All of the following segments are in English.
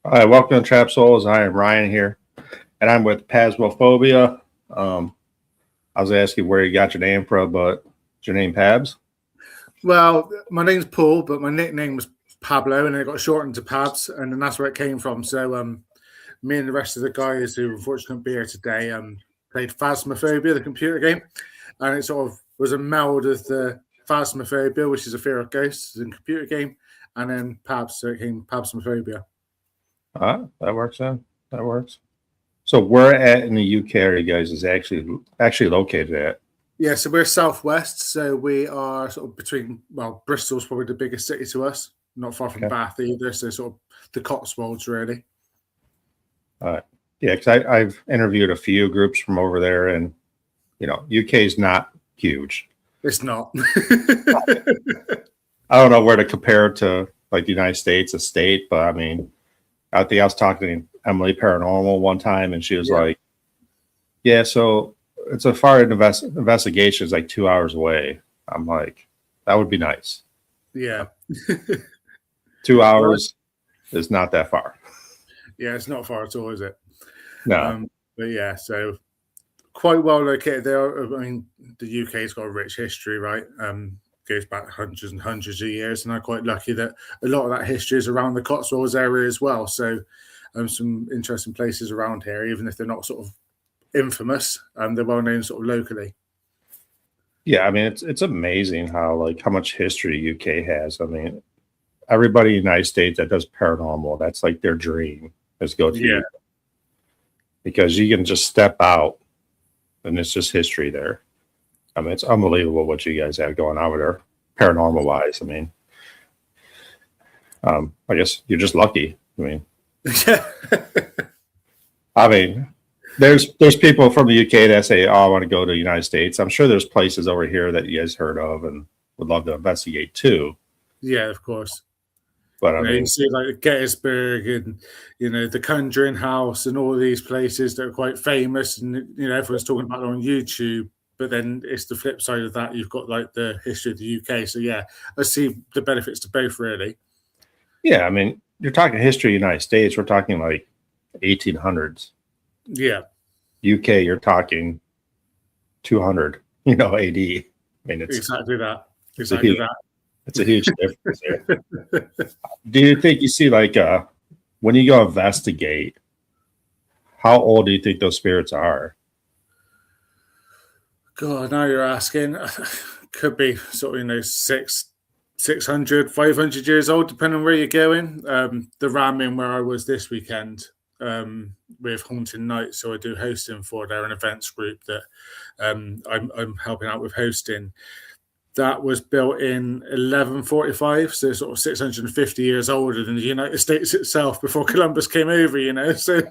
Hi, welcome to Trap Souls. I am Ryan here, and I'm with Pabsmophobia. I was asking where you got your name from, but is your name Pabs? Well, my name's Paul, but my nickname was Pablo, and it got shortened to Pabs, and then that's where it came from. So, me and the rest of the guys who unfortunately couldn't be here today played Phasmophobia, the computer game, and it sort of was a meld of the Phasmophobia, which is a fear of ghosts, in computer game, and then Pabs, so it came Pabsmophobia. That works then. That works. So where at in the UK are you guys is actually located at? Yeah, so we're southwest, so we are sort of between. Well, Bristol's probably the biggest city to us, not far from Okay. Bath either. So sort of the Cotswolds, really. Yeah, because I've interviewed a few groups from over there, and UK is not huge. It's not. I don't know where to compare it to like the United States, a state, but I mean, I think I was talking to Emily Paranormal one time, and she was like, "Yeah, so it's a far investigation is like 2 hours away." I'm like, "That would be nice." Yeah. 2 hours is not that far. Yeah, it's not far at all, is it? No. But yeah, so quite well located there. I mean, the UK's got a rich history, right? Goes back hundreds and hundreds of years, and I'm quite lucky that a lot of that history is around the Cotswolds area as well. So, some interesting places around here, even if they're not sort of infamous, they're well known sort of locally. Yeah, I mean it's amazing how much history UK has. I mean, everybody in the United States that does paranormal, that's like their dream is go to Yeah. UK. Because you can just step out and it's just history there. I mean, it's unbelievable what you guys have going on with there, paranormal wise. I mean, I guess you're just lucky. I mean, there's people from the UK that say, "Oh, I want to go to the United States." I'm sure there's places over here that you guys heard of and would love to investigate too. Yeah, of course. But I mean, you see like Gettysburg and the Conjuring House and all these places that are quite famous, and everyone's talking about it on YouTube. But then it's the flip side of that. You've got like the history of the UK. So yeah, I see the benefits to both really. yeah, I mean, you're talking history of the United States. We're talking like 1800s. Yeah, UK, you're talking 200, AD. I mean, it's exactly that. It's a huge difference there. Do you think you see when you go investigate, how old do you think those spirits are? God, now you're asking. Could be sort of 600, 500 years old, depending on where you're going. The ramming where I was this weekend with Haunting Night, so I do hosting for their an events group that I'm helping out with hosting. That was built in 1145, so sort of 650 years older than the United States itself before Columbus came over. So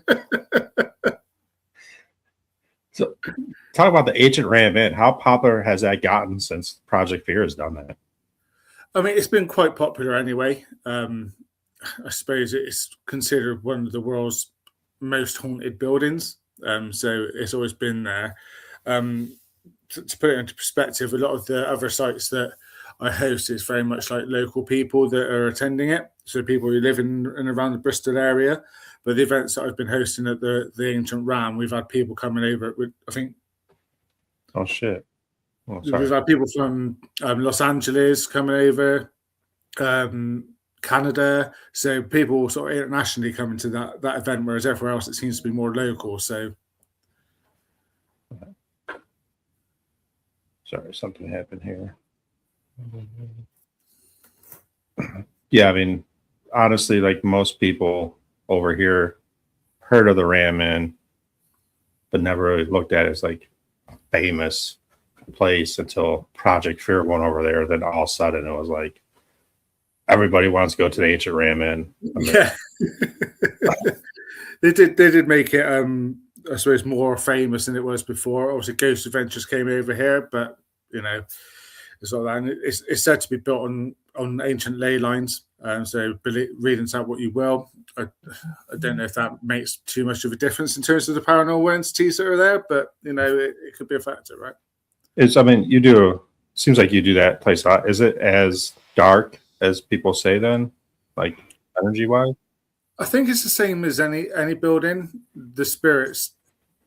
talk about the ancient Ram Inn. How popular has that gotten since Project Fear has done that? I mean, it's been quite popular anyway. I suppose it's considered one of the world's most haunted buildings. So it's always been there. To put it into perspective, a lot of the other sites that I host is very much like local people that are attending it. So people who live in and around the Bristol area. But the events that I've been hosting at the Ancient Ram, we've had people coming over. I think. Oh shit! We've had people from Los Angeles coming over, Canada. So people sort of internationally coming to that event, whereas everywhere else it seems to be more local. So. Sorry, something happened here. Yeah, I mean, honestly, like most people over here heard of the Ram Inn, but never really looked at it as like a famous place until Project Fear went over there. Then all of a sudden it was like everybody wants to go to the ancient Ram Inn. I mean, yeah, they did make it. I suppose more famous than it was before. Obviously, Ghost Adventures came over here, but it's like that. And it's said to be built on ancient ley lines. So read into that what you will. I don't know if that makes too much of a difference in terms of the paranormal entities that are there, but it could be a factor, right? I mean, seems like you do that place a lot. Is it as dark as people say then, like energy wise? I think it's the same as any building. The spirits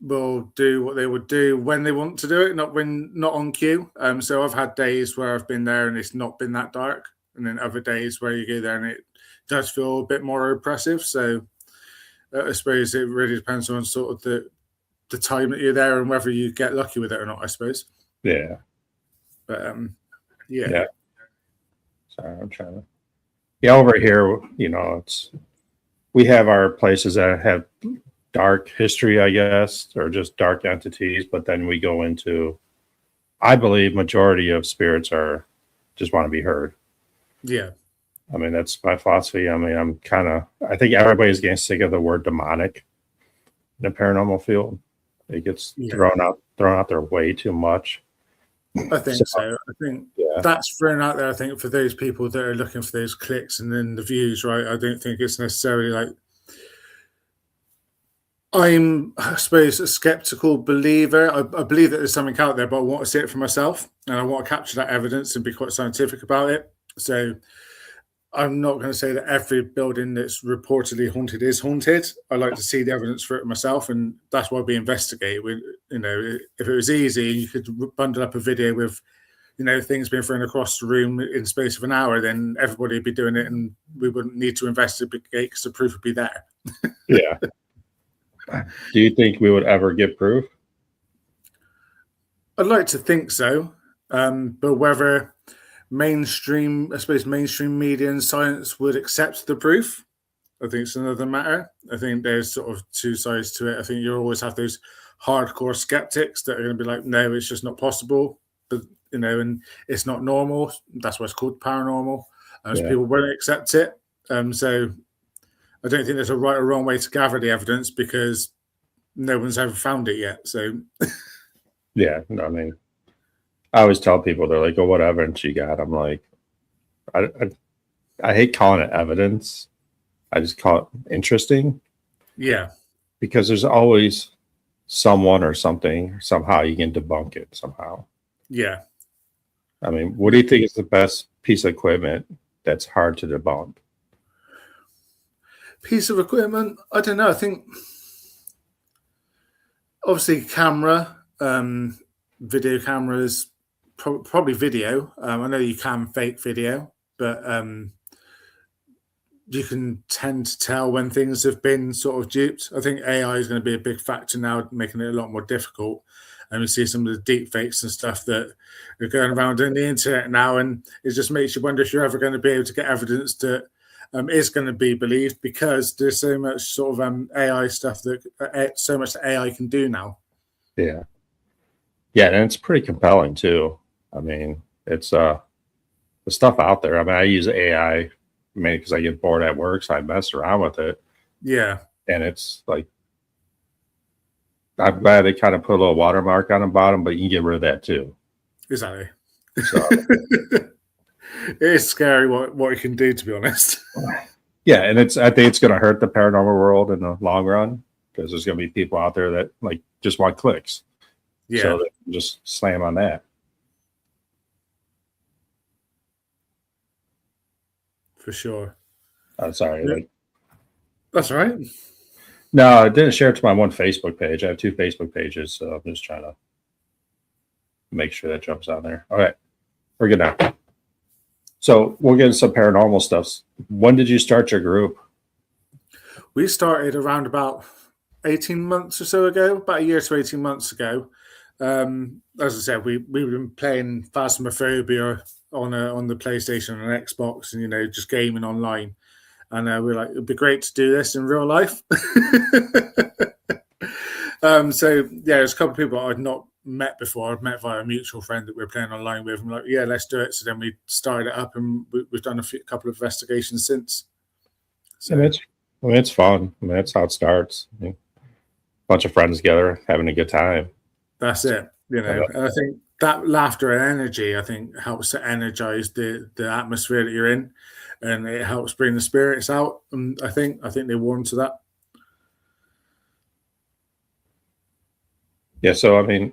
will do what they would do when they want to do it, not on cue. So I've had days where I've been there and it's not been that dark, and then other days where you go there and it does feel a bit more oppressive. So I suppose it really depends on sort of the time that you're there and whether you get lucky with it or not, I suppose. Yeah. But Yeah. Sorry, I'm trying to. Yeah, over here, we have our places that have dark history, I guess, or just dark entities, but then we go into, I believe, majority of spirits are just want to be heard. Yeah. I mean, that's my philosophy. I mean, I think everybody's getting sick of the word demonic in the paranormal field. It gets thrown out there way too much. I think so. I think that's thrown out there, I think, for those people that are looking for those clicks and then the views, right? I don't think it's necessarily like, I suppose, a skeptical believer. I believe that there's something out there, but I want to see it for myself and I want to capture that evidence and be quite scientific about it. So I'm not going to say that every building that's reportedly haunted is haunted. I like to see the evidence for it myself, and that's why we investigate. If it was easy and you could bundle up a video with, things being thrown across the room in the space of an hour, then everybody would be doing it, and we wouldn't need to investigate because the proof would be there. Yeah. Do you think we would ever get proof? I'd like to think so, but whether mainstream media and science would accept the proof, I think it's another matter. I think there's sort of two sides to it. I think you always have those hardcore skeptics that are going to be like, no, it's just not possible, but and it's not normal. That's why it's called paranormal. So people won't accept it. So I don't think there's a right or wrong way to gather the evidence because no one's ever found it yet. So yeah, no, I mean, I always tell people, they're like, "Oh, what evidence you got?" I'm like, I hate calling it evidence. I just call it interesting. Yeah, because there's always someone or something, somehow you can debunk it somehow. Yeah. I mean, what do you think is the best piece of equipment that's hard to debunk? Piece of equipment? I don't know. I think obviously camera, video cameras, probably video. I know you can fake video, but you can tend to tell when things have been sort of duped. I think AI is going to be a big factor now, making it a lot more difficult. And we see some of the deep fakes and stuff that are going around on the internet now, and it just makes you wonder if you're ever going to be able to get evidence that is going to be believed, because there's so much sort of AI stuff that so much that AI can do now. Yeah, yeah, and it's pretty compelling too. I mean, it's the stuff out there. I mean, I use AI mainly because I get bored at work, so I mess around with it. Yeah, and it's like, I'm glad they kind of put a little watermark on the bottom, but you can get rid of that too. Exactly. So it is scary what it can do, to be honest. Yeah, and I think it's going to hurt the paranormal world in the long run, because there's going to be people out there that like just want clicks. Yeah. So they can just slam on that. For sure. I'm sorry. Yeah. That's all right. No, I didn't share it to my one Facebook page. I have 2 Facebook pages, so I'm just trying to make sure that jumps on there. All right, we're good now. So we'll get into some paranormal stuff. When did you start your group? We started around about 18 months or so ago, about a year to 18 months ago. As I said, we've been playing Pabsmophobia on the PlayStation and Xbox, and just gaming online. And we're like, it'd be great to do this in real life. So yeah, there's a couple of people I'd not met before. I've met via a mutual friend that we're playing online with. I'm like, yeah, let's do it. So then we started it up, and we've done a couple of investigations since. So it's fun. I mean, that's how it starts. A bunch of friends together having a good time. That's it. And I think that laughter and energy, I think, helps to energize the atmosphere that you're in, and it helps bring the spirits out. And I think they warm to that. Yeah. So I mean,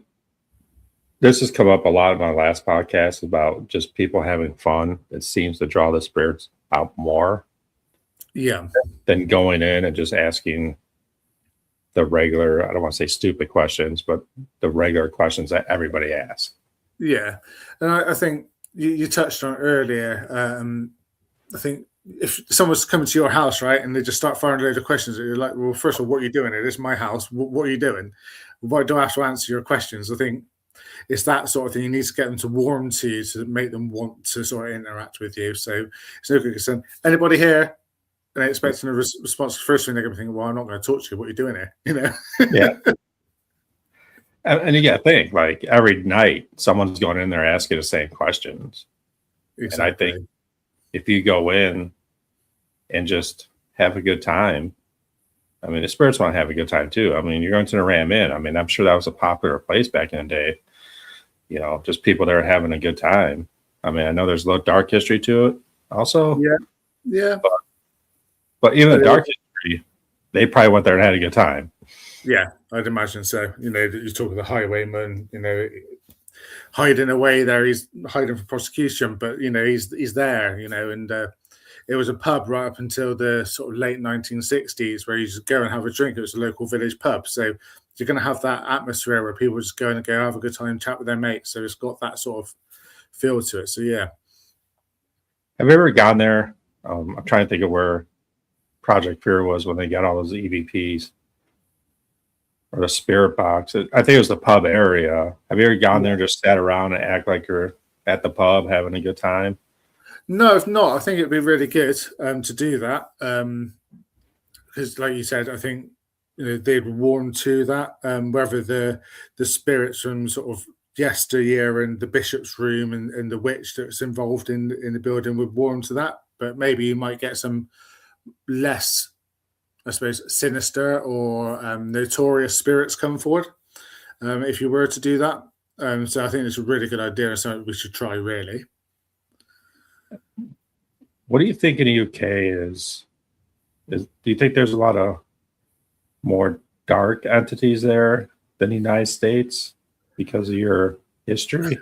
this has come up a lot in my last podcast about just people having fun. It seems to draw the spirits out more. Yeah. than going in and just asking the regular, I don't want to say stupid questions, but the regular questions that everybody asks. Yeah. And I think you touched on it earlier. I think if someone's coming to your house, right, and they just start firing a load of questions, you're like, well, first of all, what are you doing here? This is my house. What are you doing? Why do I have to answer your questions? I think it's that sort of thing. You need to get them to warm to you to make them want to sort of interact with you. So it's no good saying, anybody here? And they're expecting a response. First thing they're going to think, well, I'm not going to talk to you. What are you doing here? You know? Yeah. And you got to think, like, every night someone's going in there asking the same questions. Exactly. And I think if you go in and just have a good time, I mean, the spirits want to have a good time too. I mean, you're going to the Ram Inn. I mean, I'm sure that was a popular place back in the day. You know, just people that are having a good time. I mean, I know there's a little dark history to it also. Yeah. But even the dark history, they probably went there and had a good time. Yeah, I'd imagine so. You know, you talk of the highwayman, you know, hiding away there. He's hiding from prosecution, but you know, he's there. You know, and it was a pub right up until the sort of late 1960s where you just go and have a drink. It was a local village pub, so you're going to have that atmosphere where people just go and have a good time, chat with their mates. So it's got that sort of feel to it. So yeah. Have you ever gone there? I'm trying to think of where Project Fear was when they got all those EVPs. Or the spirit box. I think it was the pub area. Have you ever gone there and just sat around and act like you're at the pub having a good time? No, if not, I think it'd be really good to do that. Because like you said, I think you know they'd warm to that. Whether the spirits from sort of yesteryear and the bishop's room and the witch that's involved in the building would warm to that. But maybe you might get some less, I suppose, sinister or notorious spirits come forward if you were to do that. So I think it's a really good idea and something we should try, really. What do you think in the UK is do you think there's a lot of more dark entities there than the United States because of your history?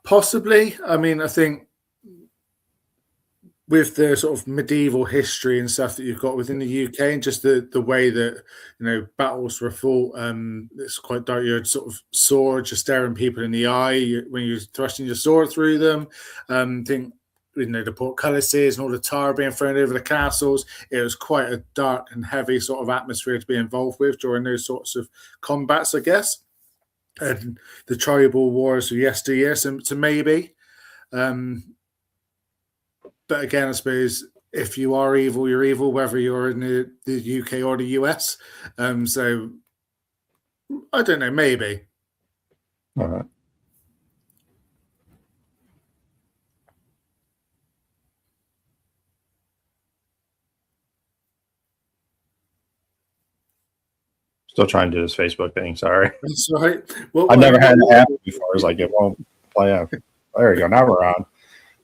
Possibly. I mean, I think with the sort of medieval history and stuff that you've got within the UK and just the way that you know battles were fought, it's quite dark. You're sort of sword, you're staring people in the eye when you're thrusting your sword through them. Think you know the portcullises and all the tar being thrown over the castles. It was quite a dark and heavy sort of atmosphere to be involved with during those sorts of combats, I guess. And the tribal wars of yesteryear, so maybe. But again, I suppose if you are evil, you're evil, whether you're in the UK or the US. So I don't know, maybe. All right. Still trying to do this Facebook thing. Sorry. That's right. Well, I've never had it happen before. It's like it won't play out. There you go. Now we're on.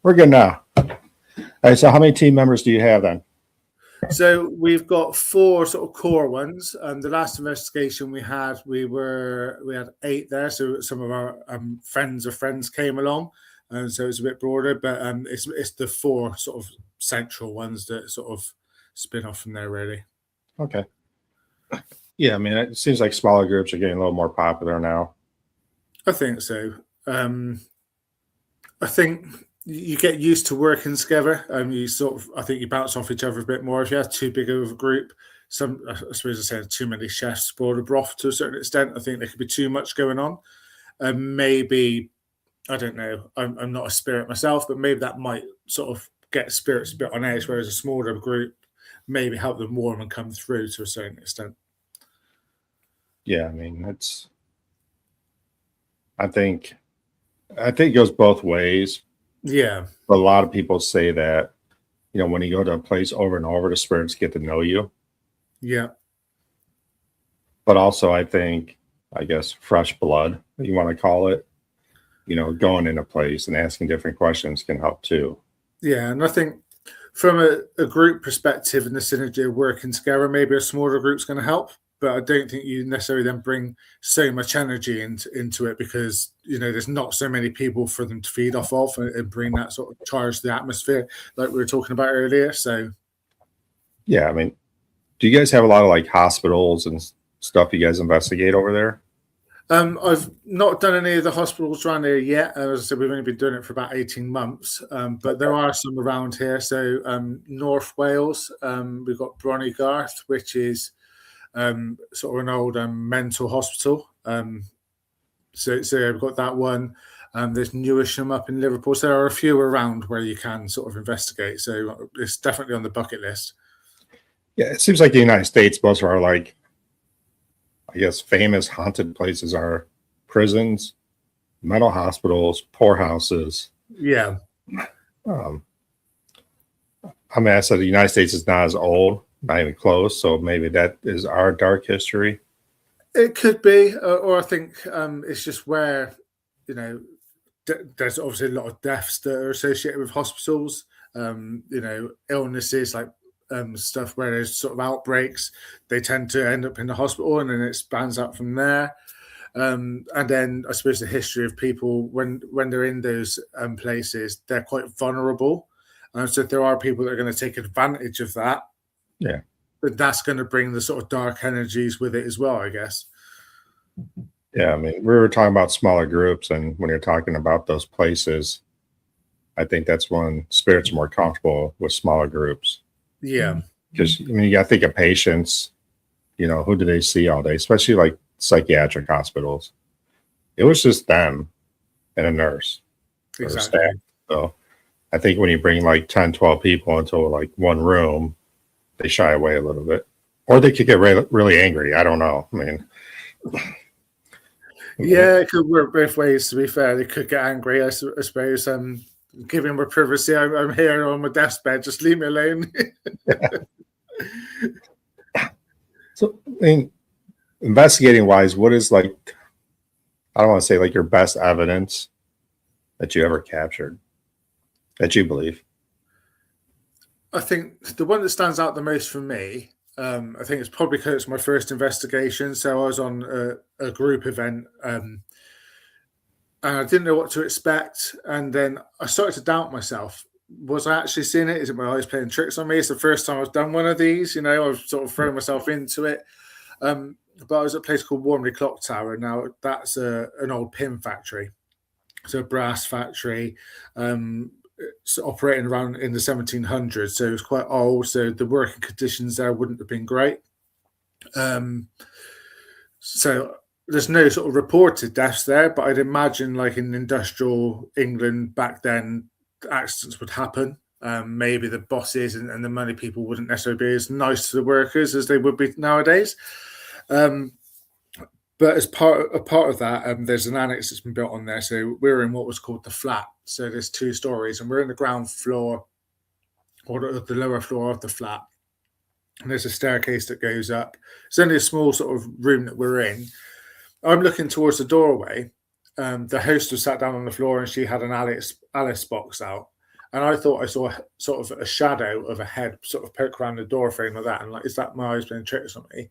We're good now. All right. So how many team members do you have then? So we've got 4 sort of core ones. The last investigation we had 8 there. So some of our friends of friends came along, and so it's a bit broader. But it's the 4 sort of central ones that sort of spin off from there, really. Okay. Yeah, I mean, it seems like smaller groups are getting a little more popular now. I think so. I think you get used to working together, and you sort of, I think you bounce off each other a bit more. If you have too big of a group, I suppose I said too many chefs spoil the broth to a certain extent. I think there could be too much going on. Maybe, I don't know, I'm not a spirit myself, but maybe that might sort of get spirits a bit on edge, whereas a smaller group maybe help them warm and come through to a certain extent. Yeah, I mean, I think it goes both ways. Yeah. But a lot of people say that, you know, when you go to a place over and over, the spirits get to know you. Yeah. But also, I think, I guess, fresh blood, you want to call it, you know, going in a place and asking different questions can help too. Yeah. And I think from a group perspective and the synergy of working together, maybe a smaller group's going to help. but I don't think you necessarily then bring so much energy into it, because there's not so many people for them to feed off of and bring that sort of charge to the atmosphere like we were talking about earlier. So Yeah, I mean, do you guys have a lot of like hospitals and stuff you guys investigate over there? I've not done any of the hospitals around here yet. As I said, we've only been doing it for about 18 months, but there are some around here. So North Wales, we've got Garth, which is sort of an old mental hospital. So we've got that one. There's Newisham up in Liverpool. So there are a few around where you can sort of investigate. So it's definitely on the bucket list. Yeah, it seems like the United States, most of our like, I guess, famous haunted places are prisons, mental hospitals, poorhouses. Yeah. Um, I mean, I said the United States is not as old, not even close. So maybe that is our dark history. It could be, or I think it's just where, there's obviously a lot of deaths that are associated with hospitals, illnesses like stuff where there's sort of outbreaks, they tend to end up in the hospital and then it spans out from there. And then I suppose the history of people when they're in those places, they're quite vulnerable. So if there are people that are going to take advantage of that, Yeah. but that's going to bring the sort of dark energies with it as well, I guess. Yeah, I mean, we were talking about smaller groups, and when you're talking about those places, I think that's when spirits are more comfortable with smaller groups. Yeah. Because I mean, you got to think of patients. Who do they see all day? Especially like psychiatric hospitals. It was just them and a nurse or staff. Exactly. So I think when you bring like 10, 12 people into like one room, they shy away a little bit, or they could get really angry. I don't know. I mean, yeah, it could work both ways. To be fair, they could get angry. I suppose. Giving my privacy. I'm here on my deathbed. Just leave me alone. So, I mean, investigating wise, what is like? I don't want to say like your best evidence that you ever captured that you believe. I think the one that stands out the most for me, I think it's probably because it's my first investigation. So I was on a group event, and I didn't know what to expect. And then I started to doubt myself. Was I actually seeing it? Is it my eyes playing tricks on me? It's the first time I've done one of these. I've sort of thrown myself into it. But I was at a place called Warmley Clock Tower. Now, that's an old pin factory. So a brass factory. It's operating around in the 1700s, so it was quite old. So the working conditions there wouldn't have been great. So there's no sort of reported deaths there, but I'd imagine, like in industrial England back then, accidents would happen. Maybe the bosses and the money people wouldn't necessarily be as nice to the workers as they would be nowadays. But as part of that, there's an annex that's been built on there. So we're in what was called the flat. So there's 2 stories, and we're in the ground floor or the lower floor of the flat. And there's a staircase that goes up. It's only a small sort of room that we're in. I'm looking towards the doorway. The host was sat down on the floor, and she had an Alice box out. And I thought I saw sort of a shadow of a head sort of poke around the door frame like that. And like, is that my eyes playing tricks on me?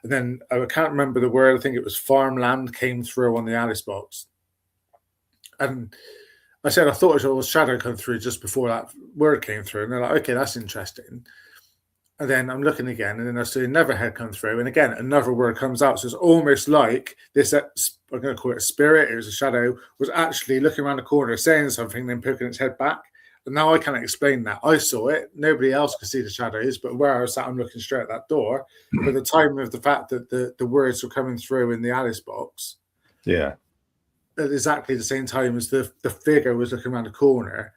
And then I can't remember the word. I think it was farmland came through on the Alice box. And I said, I thought I saw a shadow come through just before that word came through. And they're like, okay, that's interesting. And then I'm looking again, and then I see another head come through. And again, another word comes out. So it's almost like this, I'm going to call it a spirit. It was a shadow, was actually looking around the corner, saying something, then poking its head back. And now I can't explain that. I saw it. Nobody else could see the shadows, but where I was sat, I'm looking straight at that door. But the timing of the fact that the words were coming through in the Alice box, Yeah, at exactly the same time as the figure was looking around the corner,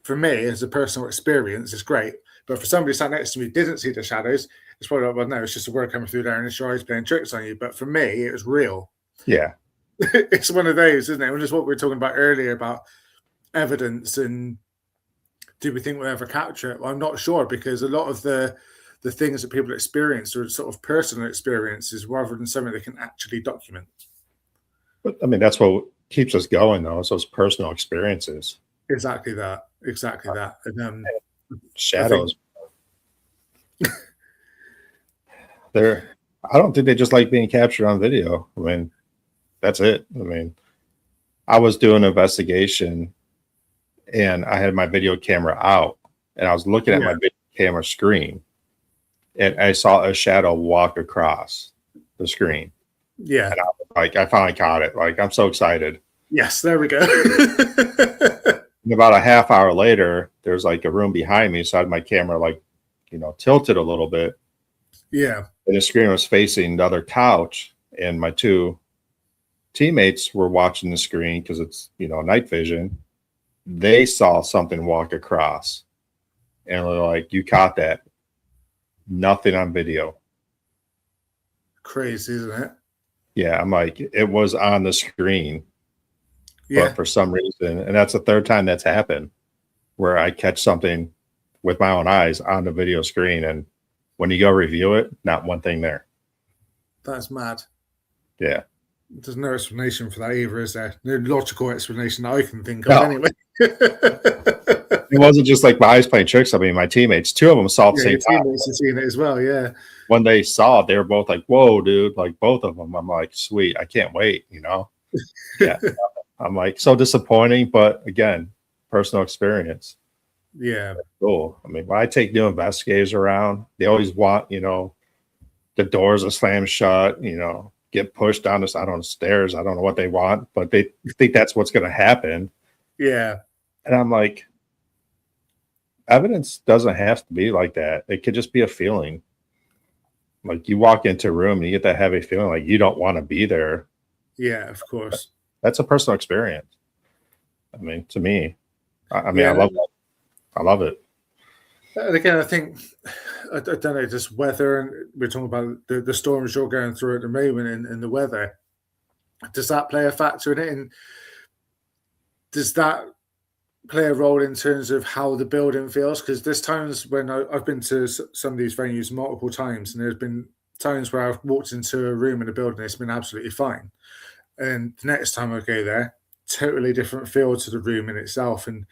for me, as a personal experience, it's great. But for somebody sat next to me who didn't see the shadows, it's probably like, well, no, it's just a word coming through there and it's your eyes playing tricks on you. But for me, it was real. yeah. It's one of those, isn't it? Which is what we were talking about earlier about evidence and do we think we'll ever capture it? Well, I'm not sure, because a lot of the things that people experience are sort of personal experiences rather than something they can actually document. But I mean, that's what keeps us going, though. Is those personal experiences. Exactly that. And Shadows. They're I don't think they just like being captured on video. I mean, that's it. I mean, I was doing an investigation and I had my video camera out and I was looking at my video camera screen and I saw a shadow walk across the screen. Yeah. And I was like, I finally caught it. Like, I'm so excited. Yes, there we go. And about a half hour later, there's like a room behind me. So I had my camera like, tilted a little bit. Yeah. And the screen was facing the other couch. And my two teammates were watching the screen because it's, night vision. They saw something walk across. And they're like, you caught that. Nothing on video. Crazy, isn't it? Yeah, I'm like, it was on the screen. Yeah. But for some reason, and that's the third time that's happened, where I catch something with my own eyes on the video screen. And when you go review it, not one thing there. That's mad. Yeah. There's no explanation for that either, is there? No logical explanation that I can think of anyway. It wasn't just like my eyes playing tricks. I mean, my teammates, two of them saw it at the same time. Teammates have seen it as well, yeah. When they saw it, they were both like, whoa, dude, like both of them. I'm like, sweet, I can't wait, Yeah. I'm like, so disappointing, but again, personal experience. Yeah. Cool. I mean, when I take new investigators around, they always want, the doors are slammed shut, get pushed down the, I don't know, stairs. I don't know what they want, but they think that's what's going to happen. Yeah. And I'm like, evidence doesn't have to be like that. It could just be a feeling. Like you walk into a room and you get that heavy feeling like you don't want to be there. Yeah, of course. That's a personal experience. I mean, to me, I love it. I love it. And again, I think, I don't know, just weather, and we're talking about the storms you're going through at the moment in the weather. Does that play a factor in it? And does that play a role in terms of how the building feels? Because there's times when I've been to some of these venues multiple times, and there's been times where I've walked into a room in a building, it's been absolutely fine. And the next time I go there, totally different feel to the room in itself. And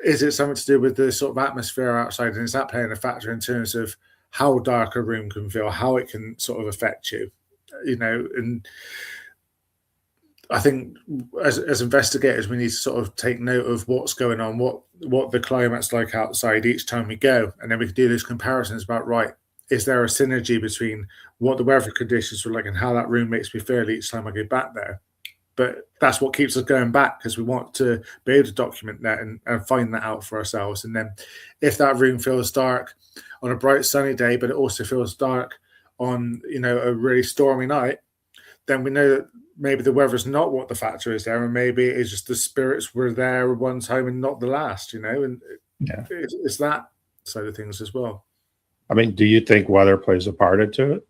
is it something to do with the sort of atmosphere outside? And is that playing a factor in terms of how dark a room can feel, how it can sort of affect you? And I think as investigators, we need to sort of take note of what's going on, what the climate's like outside each time we go. And then we can do those comparisons about, right, is there a synergy between what the weather conditions were like and how that room makes me feel each time I go back there? But that's what keeps us going back, because we want to be able to document that and find that out for ourselves. And then if that room feels dark on a bright sunny day, but it also feels dark on, a really stormy night, then we know that maybe the weather's not what the factor is there, and maybe it's just the spirits were there one time and not the last, and it's that side of things as well. I mean, do you think weather plays a part into it?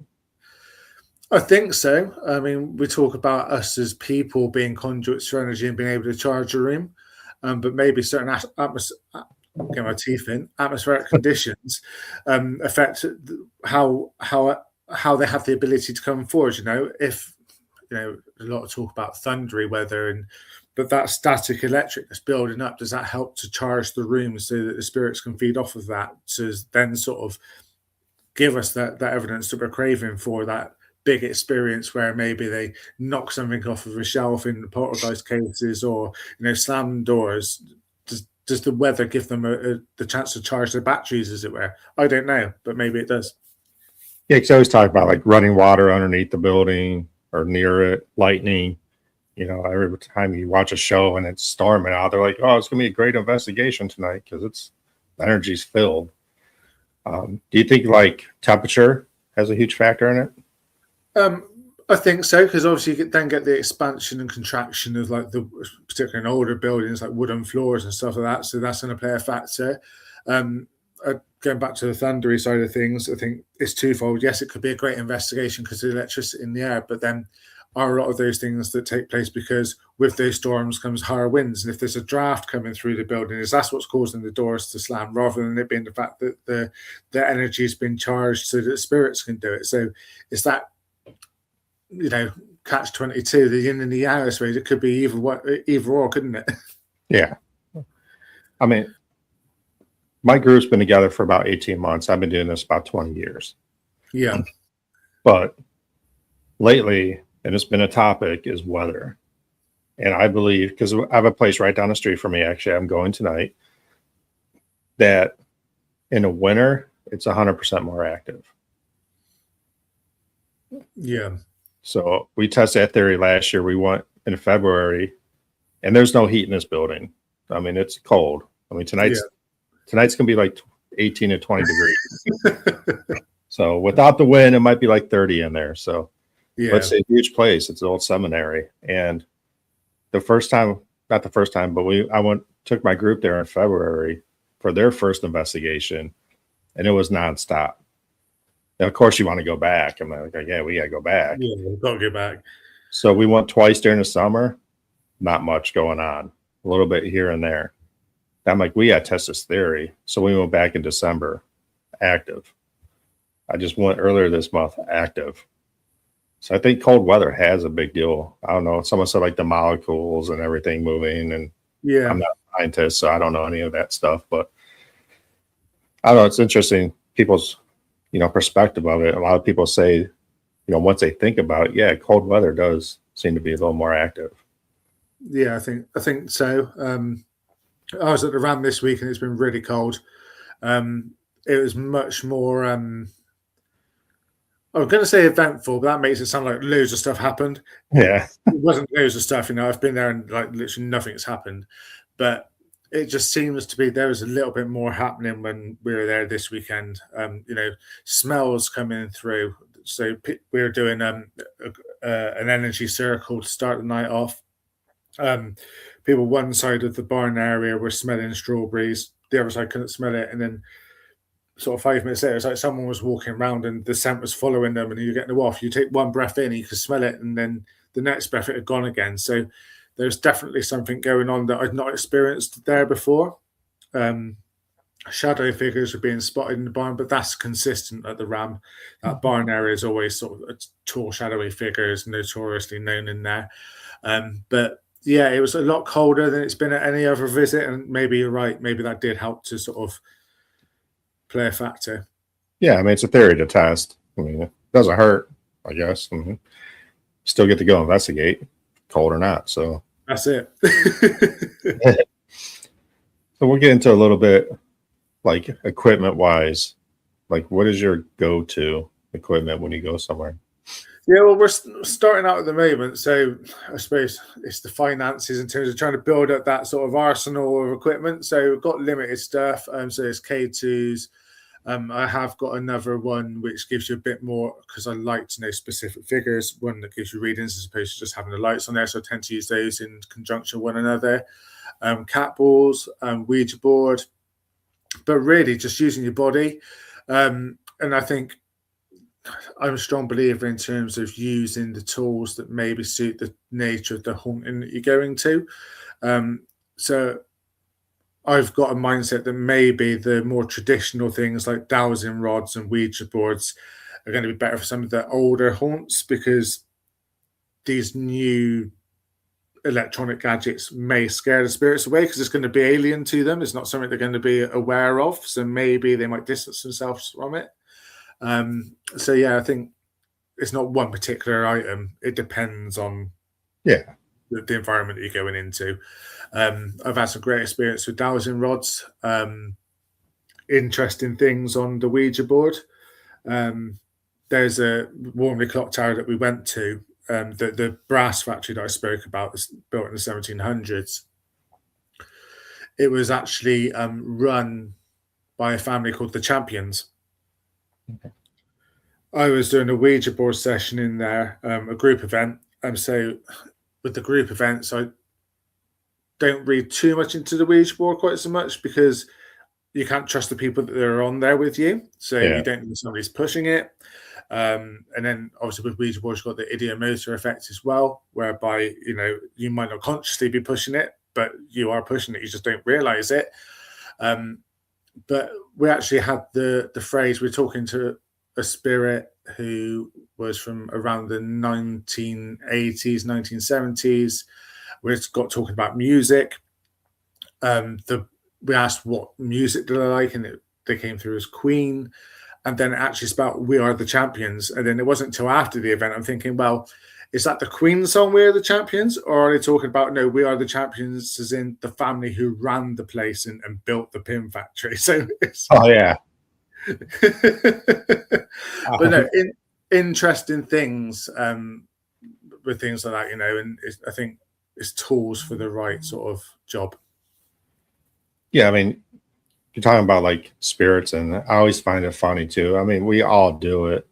I think so. I mean, we talk about us as people being conduits for energy and being able to charge a room, but maybe certain get my teeth in, atmospheric conditions affect how they have the ability to come forward. If a lot of talk about thundery weather, but that static electric that's building up, does that help to charge the room so that the spirits can feed off of that to then sort of give us that evidence that we're craving for that big experience where maybe they knock something off of a shelf in the poltergeist cases, or slam doors? Does the weather give them the chance to charge their batteries, as it were? I don't know, but maybe it does. Yeah, because I always talk about like running water underneath the building or near it, lightning. Every time you watch a show and it's storming out, they're like, "Oh, it's gonna be a great investigation tonight because the energy's filled." Do you think like temperature has a huge factor in it? I think so, because obviously you then get the expansion and contraction of like particularly in older buildings, like wooden floors and stuff like that. So that's going to play a factor. Going back to the thundery side of things, I think it's twofold. Yes, it could be a great investigation because of the electricity in the air, but then are a lot of those things that take place because with those storms comes higher winds. And if there's a draft coming through the building, that's what's causing the doors to slam, rather than it being the fact that the energy has been charged so that spirits can do it. So it's that, catch-22, the yin and the yang, I suppose. It could be either or, couldn't it? Yeah. I mean, my group's been together for about 18 months. I've been doing this about 20 years. Yeah. But lately, and it's been a topic, is weather. And I believe, because I have a place right down the street from me, actually, I'm going tonight, that in the winter, it's 100% more active. Yeah. So we tested that theory last year. We went in February, and there's no heat in this building. I mean, it's cold. I mean, tonight's gonna be like 18 to 20 degrees. So without the wind, it might be like 30 in there. So let's say a huge place. It's an old seminary, and the first time, not the first time, but I took my group there in February for their first investigation, and it was nonstop. And of course, you want to go back. I'm like, yeah, we got to go back. Yeah, we've got to go back. So we went twice during the summer. Not much going on. A little bit here and there. I'm like, we got to test this theory. So we went back in December, active. I just went earlier this month, active. So I think cold weather has a big deal. I don't know. Someone said like the molecules and everything moving, and I'm not a scientist, so I don't know any of that stuff. But I don't know. It's interesting. People's perspective of it. A lot of people say, once they think about it, yeah, cold weather does seem to be a little more active. Yeah, I think so. I was at the Ram this week and it's been really cold. It was much more I was going to say eventful, but that makes it sound like loads of stuff happened. Yeah. It wasn't loads of stuff, I've been there and like literally nothing's happened. But it just seems to be there was a little bit more happening when we were there this weekend. Smells coming through. So we were doing an energy circle to start the night off. People one side of the barn area were smelling strawberries, the other side couldn't smell it, and then sort of 5 minutes later, it's like someone was walking around and the scent was following them, and you're getting off. You take one breath in, you can smell it, and then the next breath it had gone again. So there's definitely something going on that I'd not experienced there before. Shadow figures are being spotted in the barn, but that's consistent at the Ram. That barn area is always sort of tall, shadowy figures, notoriously known in there. But yeah, it was a lot colder than it's been at any other visit, and maybe you're right. Maybe that did help to sort of play a factor. Yeah, I mean, it's a theory to test. I mean, it doesn't hurt, I guess. Still get to go investigate, cold or not. So that's it. So we'll get into a little bit, like equipment wise. Like, what is your go-to equipment when you go somewhere? Yeah, well, we're starting out at the moment, so I suppose it's the finances in terms of trying to build up that sort of arsenal of equipment. So we've got limited stuff. So it's K2s. I have got another one which gives you a bit more, because I like to know specific figures, one that gives you readings as opposed to just having the lights on there. So I tend to use those in conjunction with one another. Cat balls, Ouija board, but really just using your body. And I think I'm a strong believer in terms of using the tools that maybe suit the nature of the haunting that you're going to. So I've got a mindset that maybe the more traditional things like dowsing rods and Ouija boards are going to be better for some of the older haunts, because these new electronic gadgets may scare the spirits away because it's going to be alien to them. It's not something they're going to be aware of. So maybe they might distance themselves from it. So yeah, I think it's not one particular item. It depends on the environment that you're going into. I've had some great experience with dowsing rods. Interesting things on the Ouija board. There's a Warmley clock tower that we went to, the brass factory that I spoke about, built in the 1700s. It was actually run by a family called the Champions. Okay. I was doing a Ouija board session in there, a group event. So with the group events, I don't read too much into the Ouija board quite so much, because you can't trust the people that are on there with you. So you don't know somebody's pushing it. And then obviously with Ouija boards, you've got the ideomotor effect as well, whereby, you might not consciously be pushing it, but you are pushing it. You just don't realize it. But we actually had the phrase, we're talking to a spirit who was from around the 1980s, 1970s. We got talking about music. We asked what music did I like, and they came through as Queen. and then it actually spelled "We Are the Champions." And then it wasn't until after the event I'm thinking, well, is that the Queen song "We Are the Champions," or are they talking about no, "We Are the Champions" as in the family who ran the place and built the pin factory? So it's Oh yeah. but no, interesting things with things like that, and I think it's tools for the right sort of job. Yeah, I mean, you're talking about like spirits, and I always find it funny too. I mean, we all do it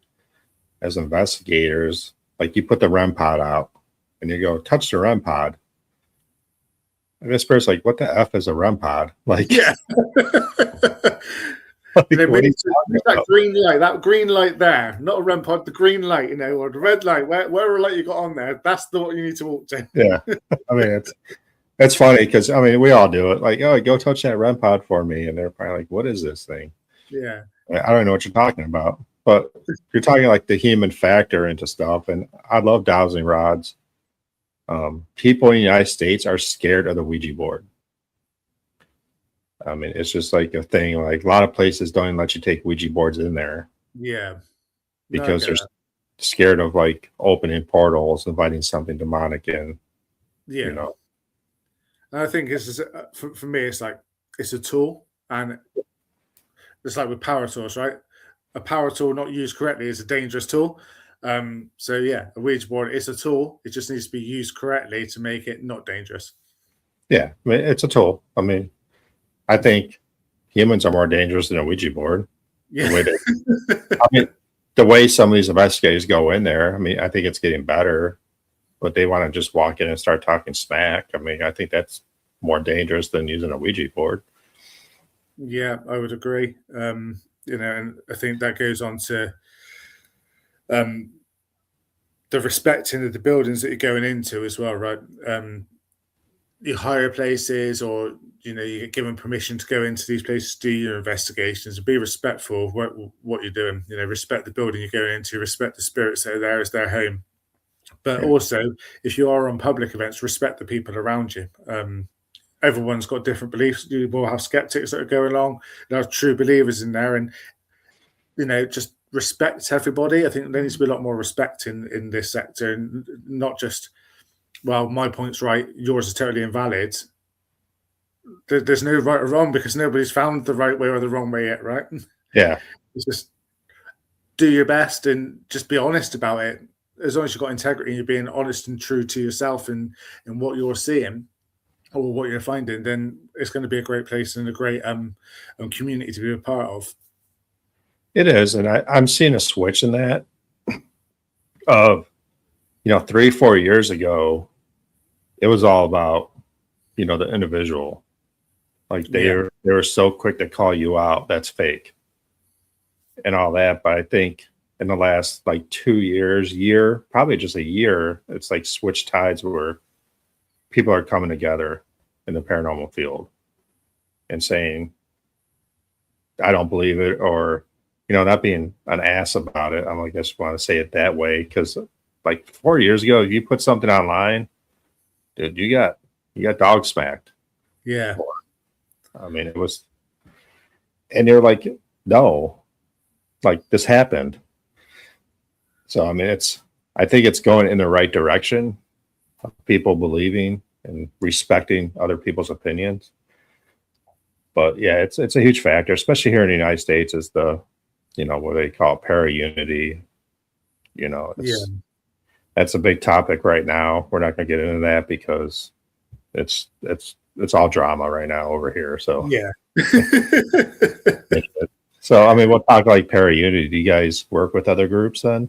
as investigators. Like you put the REM pod out and you go touch the REM pod. And this person's like, what the F is a REM pod? Like, Yeah. like, You know, what are you that green light there, not a REM pod, the green light, or the red light, whatever light you got on there, that's the what you need to walk to. Yeah. I mean, it's funny because I mean, we all do it. Like, oh, go touch that REM pod for me. And they're probably like, what is this thing? Yeah. I don't know what you're talking about. But you're talking like the human factor into stuff. And I love dowsing rods. People in the United States are scared of the Ouija board. I mean, it's just like a thing. Like a lot of places don't even let you take Ouija boards in there. Yeah. Because they're scared of like opening portals, inviting something demonic in. Yeah. You know. And I think it's for me, it's like it's a tool, and it's like with power tools, right? A power tool not used correctly is a dangerous tool. So yeah, a Ouija board is a tool. It just needs to be used correctly to make it not dangerous. Yeah, I mean, it's a tool. I mean, I think humans are more dangerous than a Ouija board. Yeah. The way some of these investigators go in there, I mean, I think it's getting better, but they want to just walk in and start talking smack. I mean, I think that's more dangerous than using a Ouija board. Yeah, I would agree. And I think that goes on to the respecting of the buildings that you're going into as well, right? You hire places, or you get given permission to go into these places, do your investigations, and be respectful of what you're doing. Respect the building you're going into, respect the spirits that are there as their home. But also, if you are on public events, respect the people around you. Everyone's got different beliefs. You will have skeptics that are going along. There are true believers in there, and just respect everybody. I think there needs to be a lot more respect in this sector, and not just, well, my point's right, yours is totally invalid. There's no right or wrong because nobody's found the right way or the wrong way yet, right? Yeah. It's just do your best and just be honest about it. As long as you've got integrity and you're being honest and true to yourself and what you're seeing or what you're finding, then it's going to be a great place and a great community to be a part of. It is, and I'm seeing a switch in that. Of 3-4 years ago, it was all about the individual. Like they were so quick to call you out, that's fake, and all that. But I think in the last like 2 years, probably just a year, it's like switched tides where people are coming together in the paranormal field and saying, I don't believe it, or not being an ass about it. I'm like, I just want to say it that way because like 4 years ago, if you put something online, dude, you got dog smacked. Yeah. I mean, it was, and they're like, no, like this happened. So, I mean, I think it's going in the right direction of people believing and respecting other people's opinions. But yeah, it's a huge factor, especially here in the United States, is the, what they call para-unity. That's a big topic right now. We're not going to get into that because it's all drama right now over here. So yeah. So I mean, we'll talk like para-unity. Do you guys work with other groups then?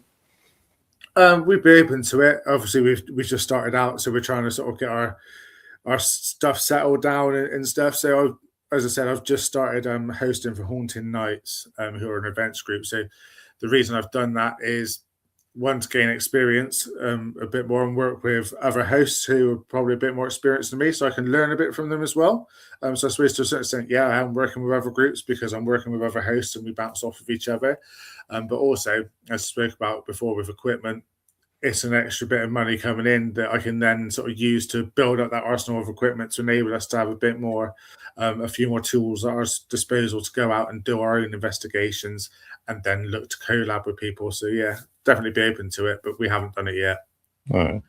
We'd be open to it. Obviously, we just started out, so we're trying to sort of get our stuff settled down and stuff. So as I said, I've just started hosting for Haunting Nights, who are an events group. So the reason I've done that is, one, to gain experience a bit more and work with other hosts who are probably a bit more experienced than me, so I can learn a bit from them as well. So I suppose to a certain extent, yeah, I am working with other groups because I'm working with other hosts and we bounce off of each other. But also, as I spoke about before with equipment, it's an extra bit of money coming in that I can then sort of use to build up that arsenal of equipment to enable us to have a bit more, a few more tools at our disposal to go out and do our own investigations and then look to collab with people. So yeah, definitely be open to it, but we haven't done it yet.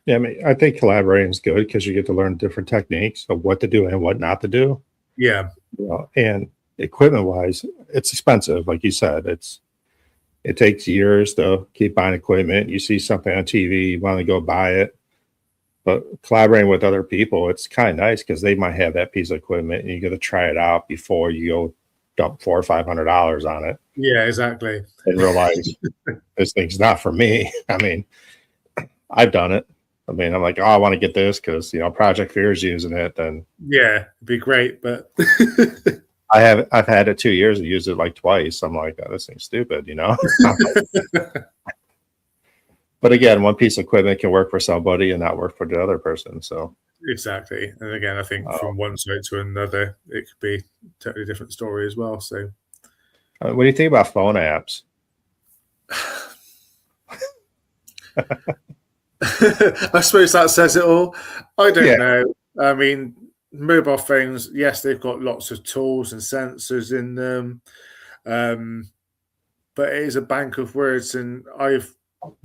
Yeah, I mean, I think collaborating is good because you get to learn different techniques of what to do and what not to do. Yeah, You know, and equipment wise, it's expensive. Like you said, it takes years to keep buying equipment. You see something on TV, you want to go buy it. But collaborating with other people, it's kind of nice because they might have that piece of equipment and you get to try it out before you go dump $400 or $500 on it yeah, exactly. and realize this thing's not for me. I mean, I've done it. I mean, I'm like, oh, I want to get this because Project Fear is using it. Then Yeah, it'd be great, but I've had it 2 years and used it like twice. I'm like, oh, this thing's stupid, But again, one piece of equipment can work for somebody and not work for the other person. So exactly. And again, I think from one side to another, it could be a totally different story as well. So what do you think about phone apps? I suppose that says it all. I don't Yeah. know. I mean, mobile phones, yes, they've got lots of tools and sensors in them, but it is a bank of words, and I've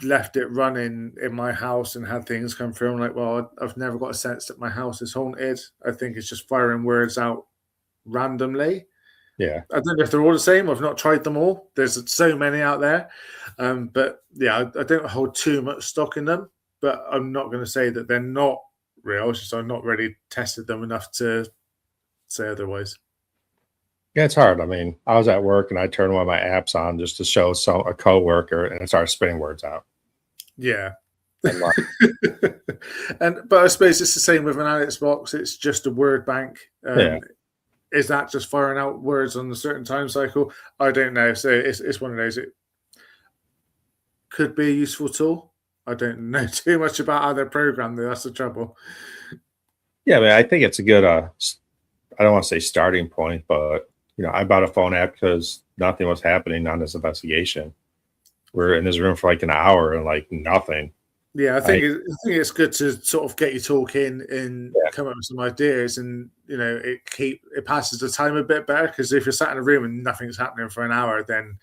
left it running in my house and had things come through. I'm like, well, I've never got a sense that my house is haunted. I think it's just firing words out randomly. Yeah. I don't know if they're all the same. I've not tried them all. There's so many out there. But yeah, I don't hold too much stock in them, but I'm not going to say that they're not real. It's just I've not really tested them enough to say otherwise. Yeah, it's hard. I mean, I was at work and I turned one of my apps on just to show a coworker and it started spitting words out. Yeah. I'm like, But I suppose it's the same with an Alex box. It's just a word bank. Yeah. Is that just firing out words on a certain time cycle? I don't know. So it's one of those. It could be a useful tool. I don't know too much about how they're programmed, though. That's the trouble. yeah, I mean, I think it's a good, I don't want to say starting point, but, I bought a phone app because nothing was happening on this investigation. We're in this room for like an hour and like nothing. Yeah, I think it's good to sort of get you talking and come up with some ideas, and it passes the time a bit better, because if you're sat in a room and nothing's happening for an hour, then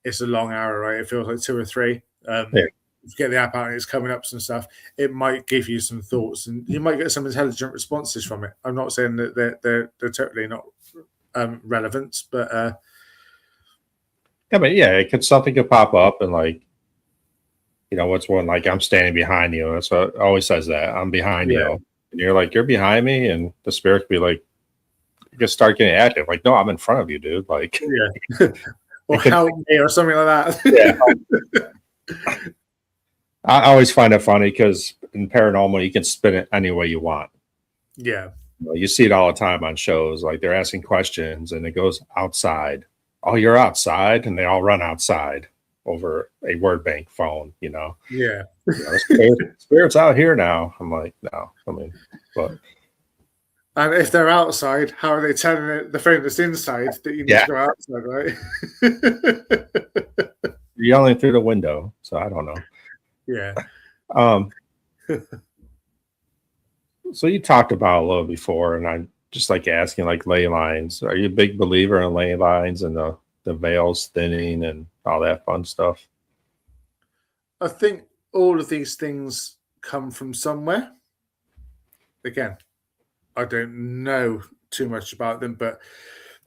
it's a long hour, right? It feels like 2 or 3. If you get the app out and it's coming up some stuff, it might give you some thoughts, and you might get some intelligent responses from it. I'm not saying that they're totally not relevant, but something could pop up and like, what's one, like I'm standing behind you. That's what it always says, that I'm behind you. And you're like, you're behind me. And the spirit could be like, you just start getting active. Like, no, I'm in front of you, dude. Like, or help me or something like that. I always find it funny because in paranormal, you can spin it any way you want. Yeah. You see it all the time on shows. Like they're asking questions and it goes outside. Oh, you're outside. And they all run outside over a word bank phone, Yeah. Spirit's out here now. I'm like, no. I mean, but. And if they're outside, how are they telling the phone that's inside that you need to go outside, right? You're yelling through the window, so I don't know. Yeah. So you talked about a little before, and I'm just like asking, like ley lines. Are you a big believer in ley lines and the veils thinning and all that fun stuff? I think all of these things come from somewhere. Again, I don't know too much about them, but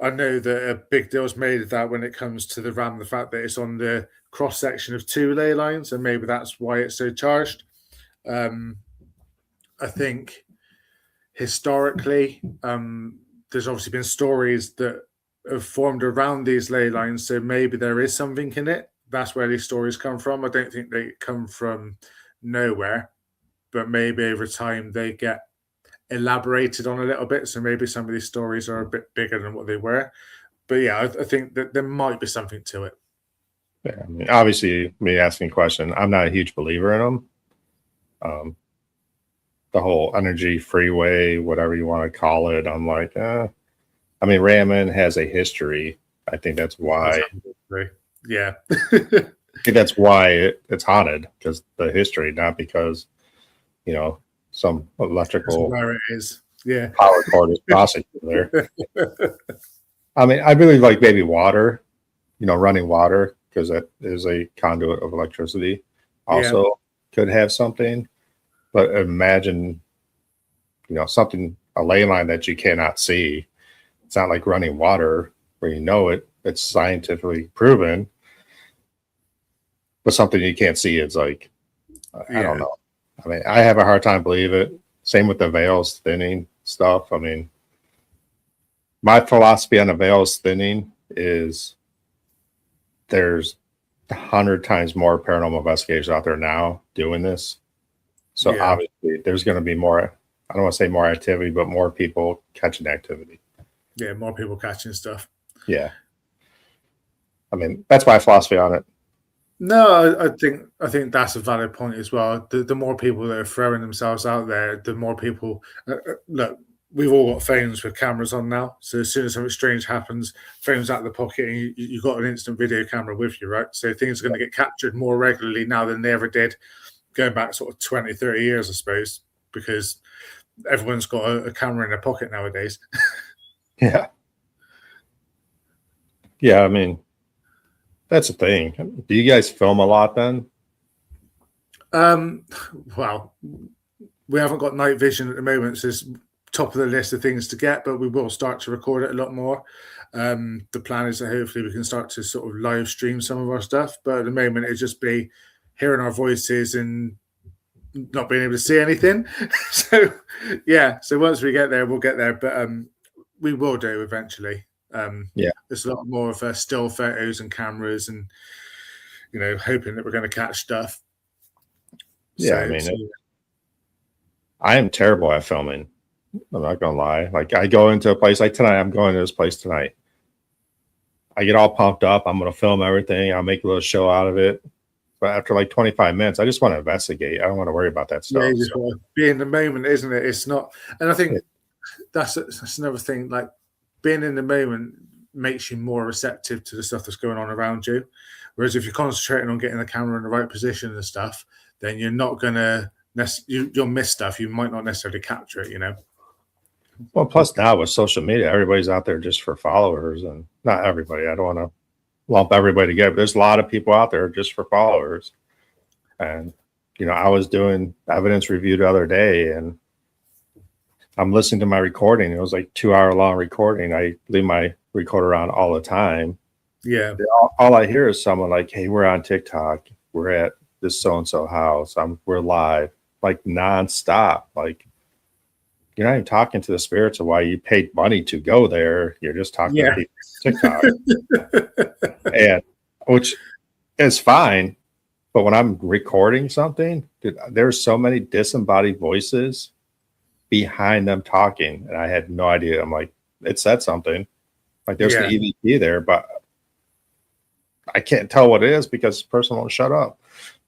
I know that a big deal's made of that when it comes to the RAM, the fact that it's on the cross section of 2 ley lines, and maybe that's why it's so charged. I think historically, there's obviously been stories that have formed around these ley lines, so maybe there is something in it. That's where these stories come from. I don't think they come from nowhere, but maybe over time they get elaborated on a little bit, so maybe some of these stories are a bit bigger than what they were. But yeah, I think that there might be something to it. Yeah, I mean, obviously, me asking a question, I'm not a huge believer in them. The whole energy freeway, whatever you want to call it, I'm like, I mean, Ramen has a history. I think that's why. Yeah. think that's why it's haunted, because the history, not because, some That's electrical where it is. Yeah. power cord is crossing through there. I mean, I believe like maybe water, running water, because that is a conduit of electricity, Yeah. also could have something. But imagine, something, a ley line that you cannot see. It's not like running water where it's scientifically proven, but something you can't see is like, I don't know. I mean, I have a hard time believing it. Same with the veils thinning stuff. I mean, my philosophy on the veils thinning is there's 100 times more paranormal investigators out there now doing this. So obviously there's going to be more, I don't want to say more activity, but more people catching activity. Yeah, more people catching stuff. Yeah. I mean, that's my philosophy on it. No, I think that's a valid point as well. The more people that are throwing themselves out there, the more people look. We've all got phones with cameras on now, so as soon as something strange happens, phone's out of the pocket, and you've got an instant video camera with you, right? So things are going to get captured more regularly now than they ever did, going back sort of 20, 30 years, I suppose, because everyone's got a camera in their pocket nowadays. Yeah. Yeah, I mean, that's the thing. Do you guys film a lot then? Well, we haven't got night vision at the moment, so it's top of the list of things to get, but we will start to record it a lot more. The plan is that hopefully we can start to sort of live stream some of our stuff, but at the moment it'd just be hearing our voices and not being able to see anything. So once we get there, we'll get there, but we will do eventually. There's a lot more of still photos and cameras, and hoping that we're going to catch stuff. I am terrible at filming. I'm not gonna lie. Like, I go into a place like tonight. I'm going to this place tonight. I get all pumped up. I'm gonna film everything. I'll make a little show out of it. But after like 25 minutes, I just want to investigate. I don't want to worry about that stuff. Yeah, you just want to be in the moment, isn't it? It's not, and I think that's another thing. Like, being in the moment makes you more receptive to the stuff that's going on around you. Whereas if you're concentrating on getting the camera in the right position and stuff, then you're not gonna you'll miss stuff. You might not necessarily capture it. Well, plus now with social media, everybody's out there just for followers, and not everybody. I don't want to lump everybody together, but there's a lot of people out there just for followers. And I was doing evidence review the other day, and I'm listening to my recording. It was like 2-hour long recording. I leave my recorder on all the time. Yeah. All I hear is someone like, "Hey, we're on TikTok. We're at this so-and-so house. We're live," like nonstop. Like, you're not even talking to the spirits of why you paid money to go there. You're just talking to people on TikTok. And which is fine. But when I'm recording something, dude, there's so many disembodied voices behind them talking. And I had no idea. I'm like, it said something. Like, there's an EVP there, but I can't tell what it is because the person won't shut up.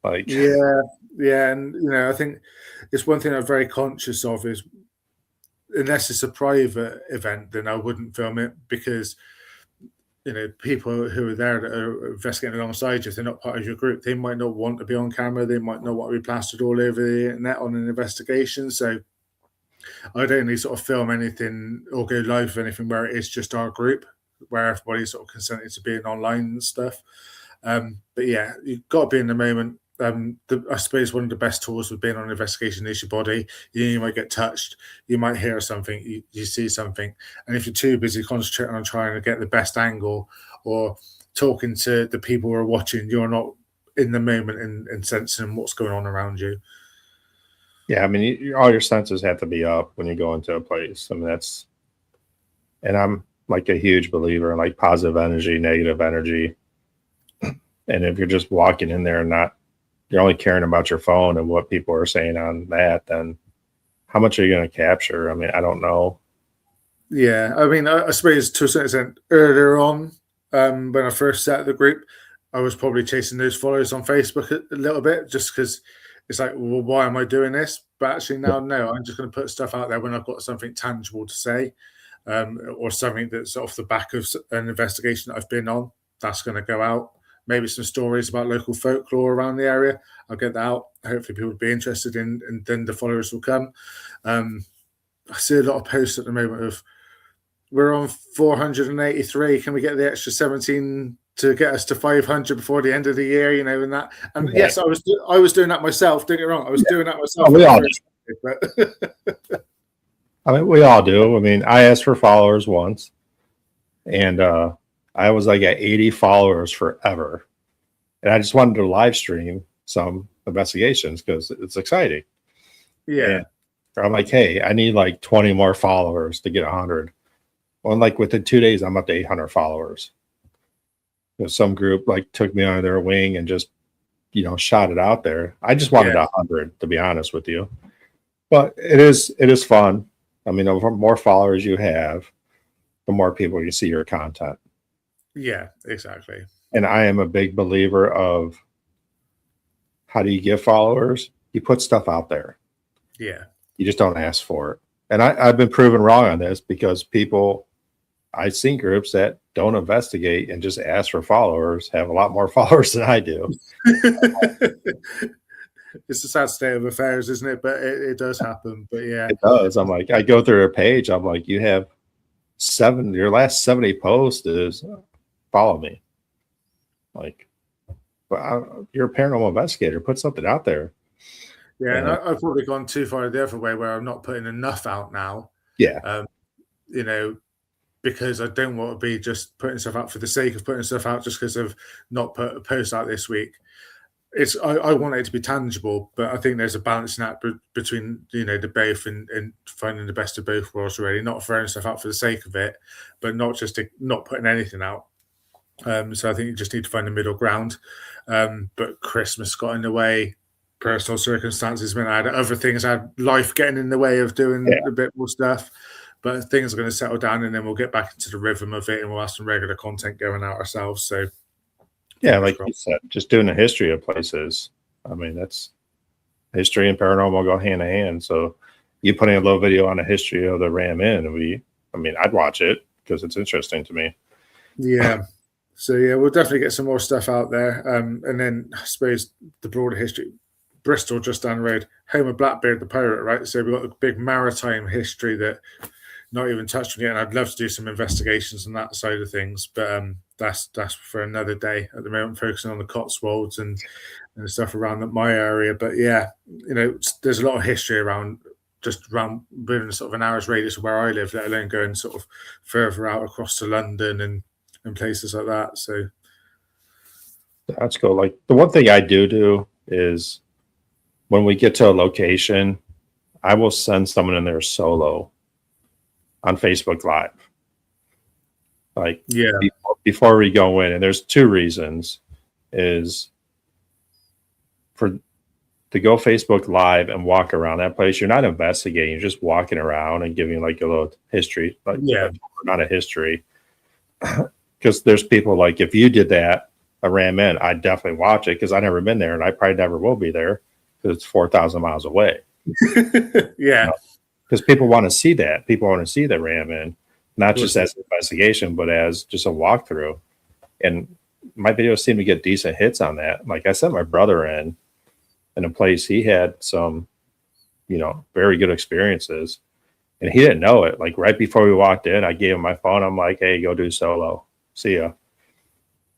Like, and I think it's one thing I'm very conscious of is, unless it's a private event, then I wouldn't film it, because people who are there that are investigating alongside you, if they're not part of your group, they might not want to be on camera. They might not want to be plastered all over the internet on an investigation. So I'd only sort of film anything or go live with anything where it is just our group, where everybody's sort of consented to being online and stuff. But yeah, you've got to be in the moment. I suppose one of the best tools with being on an investigation is your body. You might get touched, you might hear something, you see something, and if you're too busy concentrating on trying to get the best angle or talking to the people who are watching, you're not in the moment and sensing what's going on around you. Yeah, I mean, all your senses have to be up when you go into a place. I mean, and I'm like a huge believer in like positive energy, negative energy. And if you're just walking in there and you're only caring about your phone and what people are saying on that, then how much are you going to capture? I mean, I don't know. Yeah, I mean, I suppose to a certain extent earlier on, when I first set the group, I was probably chasing those followers on Facebook a little bit, just because it's like, well, why am I doing this? But actually now, no, I'm just going to put stuff out there when I've got something tangible to say, or something that's off the back of an investigation that I've been on. That's going to go out. maybe some stories about local folklore around the area. I'll get that out. Hopefully people will be interested in, and then the followers will come. I see a lot of posts at the moment of, we're on 483. Can we get the extra 17 to get us to 500 before the end of the year? You know, and that. And yes, I was doing that myself. Don't get me wrong. I was doing that myself. Oh, we all do. But I mean, we all do. I mean, I asked for followers once, and I was like at 80 followers forever, and I just wanted to live stream some investigations because it's exciting. Yeah. And I'm like, hey, I need like 20 more followers to get 100. Well, like within 2 days, I'm up to 800 followers. You know, some group like took me under their wing and just, you know, shot it out there. I just wanted 100, to be honest with you. But it is fun. I mean, the more followers you have, the more people you see your content. Yeah, exactly. And I am a big believer of, how do you get followers? You put stuff out there. Yeah. You just don't ask for it. And I've been proven wrong on this, because I've seen groups that don't investigate and just ask for followers have a lot more followers than I do. It's a sad state of affairs, isn't it? But it does happen. But yeah, it does. I'm like, I go through a page. I'm like, you have your last 70 posts is follow me. Like, well, you're a paranormal investigator. Put something out there. Yeah, and I've probably gone too far the other way, where I'm not putting enough out now. Yeah. You know, because I don't want to be just putting stuff out for the sake of putting stuff out, just because I've not put a post out this week. I want it to be tangible, but I think there's a balancing act between, you know, the both, and finding the best of both worlds, really. Not throwing stuff out for the sake of it, but not putting anything out. So I think you just need to find a middle ground. But Christmas got in the way. Personal circumstances meant I had other things. I had life getting in the way of doing a bit more stuff. But things are going to settle down, and then we'll get back into the rhythm of it, and we'll have some regular content going out ourselves. So, yeah, like you said, just doing a history of places. I mean, that's history and paranormal go hand in hand. So, you putting a little video on a history of the Ram Inn, I'd watch it because it's interesting to me. Yeah. So yeah, we'll definitely get some more stuff out there. And then I suppose the broader history. Bristol, just down the road, home of Blackbeard the pirate, right? So we've got a big maritime history that not even touched on yet, and I'd love to do some investigations on that side of things, but that's for another day. At the moment, focusing on the Cotswolds and stuff around my area. But yeah, you know, there's a lot of history around within sort of an hour's radius of where I live, let alone going sort of further out across to London and places like that. So that's cool. Like, the one thing I do is, when we get to a location, I will send someone in there solo on Facebook Live. Like, before we go in, and there's two reasons, is to go Facebook Live and walk around that place. You're not investigating, you're just walking around and giving like a little history, not a history. Because there's people like, if you did that, a Ram Inn, I'd definitely watch it, because I've never been there, and I probably never will be there, because it's 4,000 miles away. Yeah. Because people want to see that. People want to see the Ram Inn, not just as an investigation, but as just a walkthrough. And my videos seem to get decent hits on that. Like, I sent my brother in a place he had some, you know, very good experiences, and he didn't know it. Like, right before we walked in, I gave him my phone. I'm like, hey, go do solo. See ya.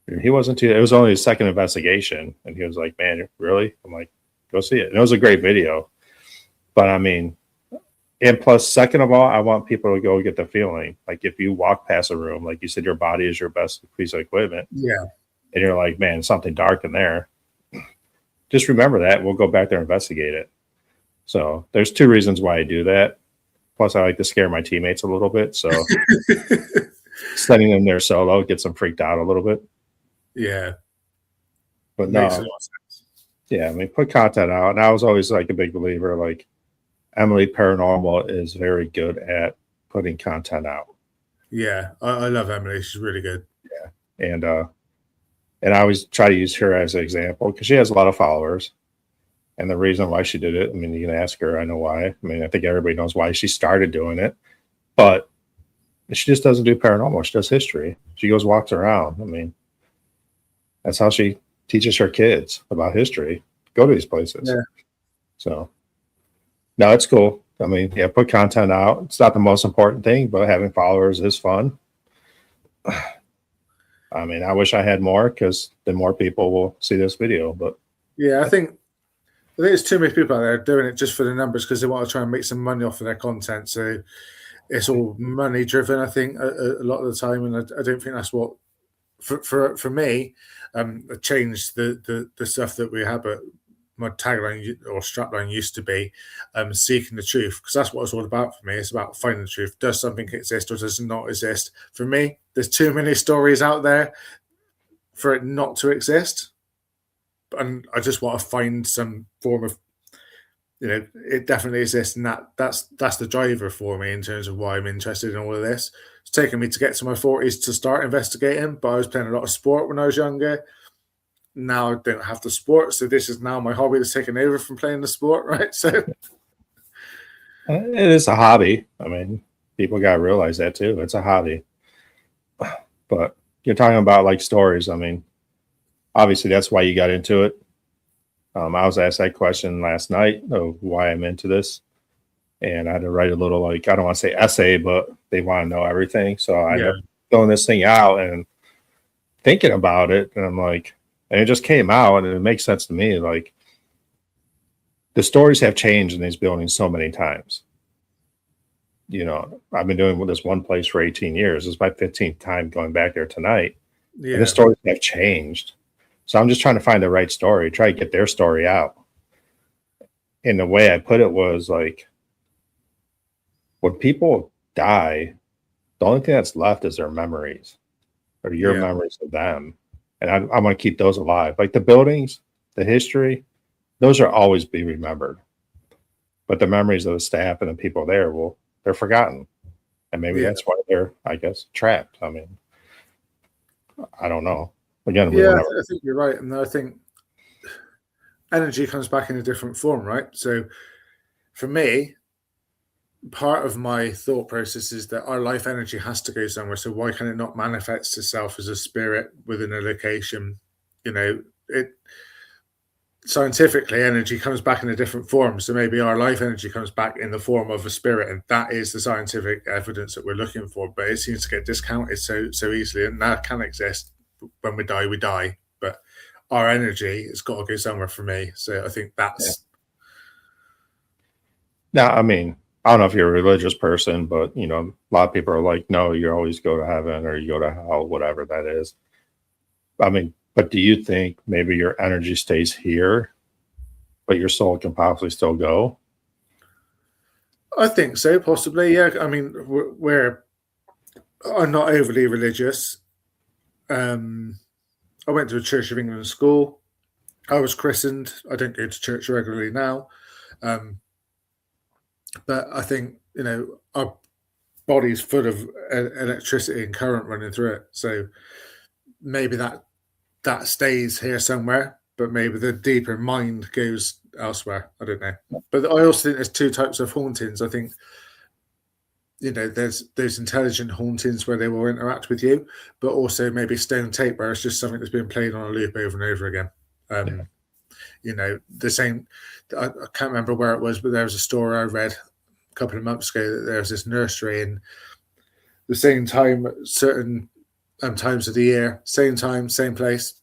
And he wasn't it was only his second investigation, and he was like, man, really? I'm like, go see it. And it was a great video. But I mean, and plus, second of all, I want people to go get the feeling. Like, if you walk past a room, like you said, your body is your best piece of equipment. Yeah. And you're like, man, something dark in there. Just remember that. We'll go back there and investigate it. So there's two reasons why I do that. Plus, I like to scare my teammates a little bit. So sending them there solo gets them freaked out a little bit. Yeah. But no. Makes a lot of sense. Yeah, I mean, put content out. And I was always like a big believer, like, Emily Paranormal is very good at putting content out. Yeah, I love Emily. She's really good. Yeah. And I always try to use her as an example, because she has a lot of followers. And the reason why she did it, I mean, you can ask her. I know why. I mean, I think everybody knows why she started doing it. But she just doesn't do paranormal. She does history. She goes walks around. I mean, That's how she teaches her kids about history. Go to these places. Yeah. So no, it's cool. I mean, yeah, put content out. It's not the most important thing, but having followers is fun. I mean, I wish I had more because then more people will see this video. But Yeah, I think there's too many people out there doing it just for the numbers because they want to try and make some money off of their content. So it's all money driven, I think, a lot of the time, and I don't think that's what for me. I changed the stuff that we have, but my tagline or strapline used to be seeking the truth, because that's what it's all about for me. It's about finding the truth. Does something exist or does it not exist? For me, there's too many stories out there for it not to exist, and I just want to find some form of, it definitely exists, and that's the driver for me in terms of why I'm interested in all of this. It's taken me to get to my 40s to start investigating, but I was playing a lot of sport when I was younger. Now I don't have the sport, so this is now my hobby that's taken over from playing the sport, right? So it is a hobby. I mean, people got to realize that too. It's a hobby. But you're talking about like stories. I mean, obviously that's why you got into it. I was asked that question last night of why I'm into this, and I had to write a little, like, I don't want to say essay, but they want to know everything. So I ended yeah, up throwing this thing out and thinking about it, and I'm like, and it just came out, and it makes sense to me. Like, the stories have changed in these buildings so many times. I've been doing this one place for 18 years. It's my 15th time going back there tonight, and the yeah, stories have changed. So I'm just trying to find the right story, try to get their story out. And the way I put it was like, when people die, the only thing that's left is their memories or your yeah, memories of them. And I want to keep those alive. Like the buildings, the history, those are always be remembered. But the memories of the staff and the people there, they're forgotten. And maybe yeah, that's why they're, I guess, trapped. I mean, I don't know. Again, we yeah. will never. I think you're right, and I think energy comes back in a different form, right? So for me, part of my thought process is that our life energy has to go somewhere. So why can it not manifest itself as a spirit within a location? It scientifically, energy comes back in a different form. So maybe our life energy comes back in the form of a spirit, and that is the scientific evidence that we're looking for. But it seems to get discounted so easily, and that can exist. When we die, we die. But our energy has got to go somewhere for me. So I think Yeah. that's Now, I mean, I don't know if you're a religious person, but a lot of people are like, no, you always go to heaven or you go to hell, whatever that is. I mean, but do you think maybe your energy stays here, but your soul can possibly still go? I think so, possibly. Yeah. I mean, I'm not overly religious. Um, I went to a Church of England school. I was christened. I don't go to church regularly now. Um, but I think, our body's full of electricity and current running through it. So maybe that stays here somewhere, but maybe the deeper mind goes elsewhere. I don't know. But I also think there's two types of hauntings. I think, there's those intelligent hauntings where they will interact with you, but also maybe stone tape where it's just something that's been played on a loop over and over again. Yeah. The same. I can't remember where it was, but there was a story I read a couple of months ago that there's this nursery in the same time, certain times of the year, same time, same place.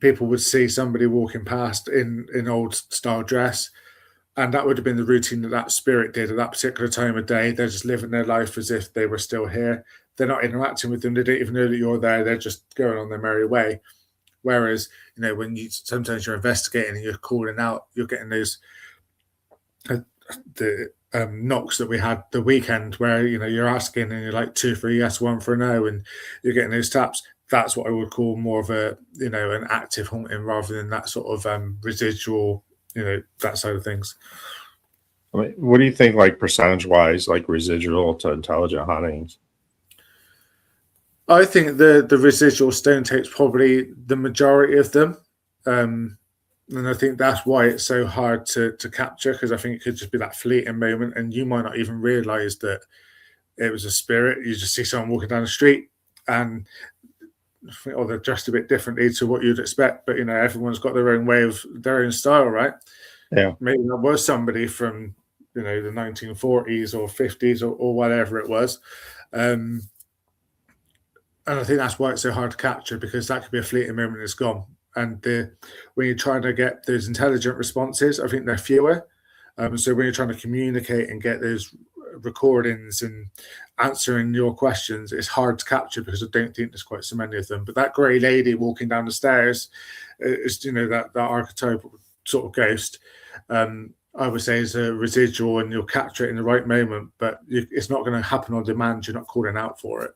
People would see somebody walking past in old style dress, and that would have been the routine that spirit did at that particular time of day. They're just living their life as if they were still here. They're not interacting with them. They don't even know that you're there. They're just going on their merry way. Whereas, when sometimes you're investigating and you're calling out, you're getting those the knocks that we had the weekend where you're asking and you're like 2 for a yes, 1 for a no, and you're getting those taps. That's what I would call more of a an active haunting rather than that sort of residual, that side of things. I mean, what do you think, like percentage wise, like residual to intelligent hauntings? I think the residual stone tape's probably the majority of them. And I think that's why it's so hard to capture, because I think it could just be that fleeting moment and you might not even realize that it was a spirit. You just see someone walking down the street, and or they're dressed a bit differently to what you'd expect. But everyone's got their own way of their own style, right? Yeah. Maybe that was somebody from the 1940s or 50s or whatever it was. And I think that's why it's so hard to capture, because that could be a fleeting moment and it's gone. And when you're trying to get those intelligent responses, I think they're fewer. So when you're trying to communicate and get those recordings and answering your questions, it's hard to capture because I don't think there's quite so many of them. But that grey lady walking down the stairs is, that archetypal sort of ghost. I would say is a residual, and you'll capture it in the right moment, but it's not going to happen on demand. You're not calling out for it.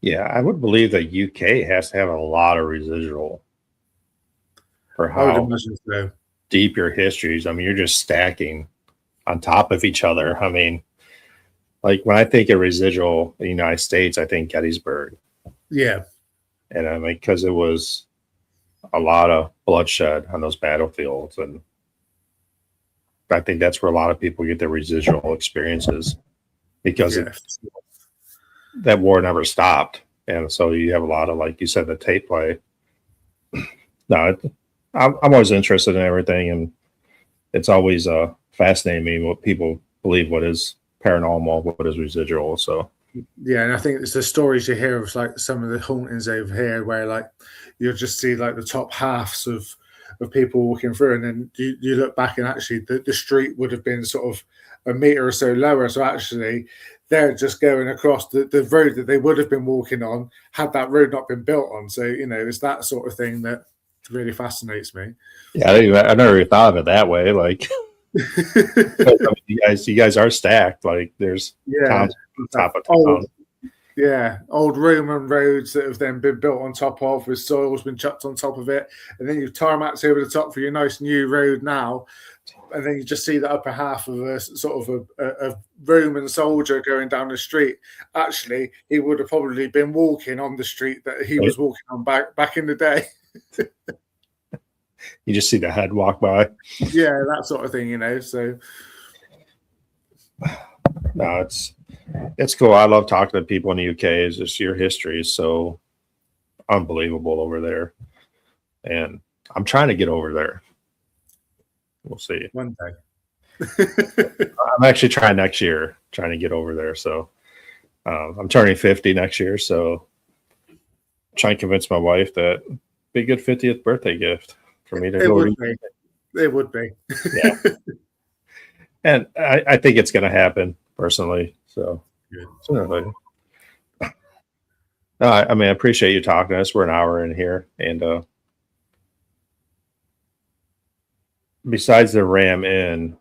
Yeah, I would believe the UK has to have a lot of residual for how deep your histories. I mean, you're just stacking on top of each other. I mean, like when I think of residual in the United States, I think Gettysburg. Yeah. And I mean, because it was a lot of bloodshed on those battlefields. And I think that's where a lot of people get their residual experiences, because that war never stopped. And so you have a lot of, like you said, the tape play. No, I'm always interested in everything, and it's always fascinating me what people believe, what is paranormal, what is residual. So yeah, and I think it's the stories you hear of, like some of the hauntings over here, where like you'll just see like the top halves of people walking through, and then you look back and actually the street would have been sort of a meter or so lower. So actually they're just going across the road that they would have been walking on had that road not been built on. So, it's that sort of thing that really fascinates me. Yeah, I never even thought of it that way. Like, I mean, you guys are stacked. Like, there's towns on top of town. Old Roman roads that have then been built on top of, with soil's been chucked on top of it, and then you've tarmacs over the top for your nice new road now, and then you just see the upper half of a sort of a Roman soldier going down the street. Actually, he would have probably been walking on the street that he was walking on back in the day. You just see the head walk by. Yeah, that sort of thing, so. No, it's cool. I love talking to people in the UK. It's just your history is so unbelievable over there. And I'm trying to get over there. We'll see. One day. I'm actually trying next year, trying to get over there. So I'm turning 50 next year. So I'm trying to convince my wife that it'd be a good 50th birthday gift for me to go. It would be. Yeah. And I think it's going to happen personally. So, I mean, I appreciate you talking to us. We're an hour in here. And besides the Ram Inn,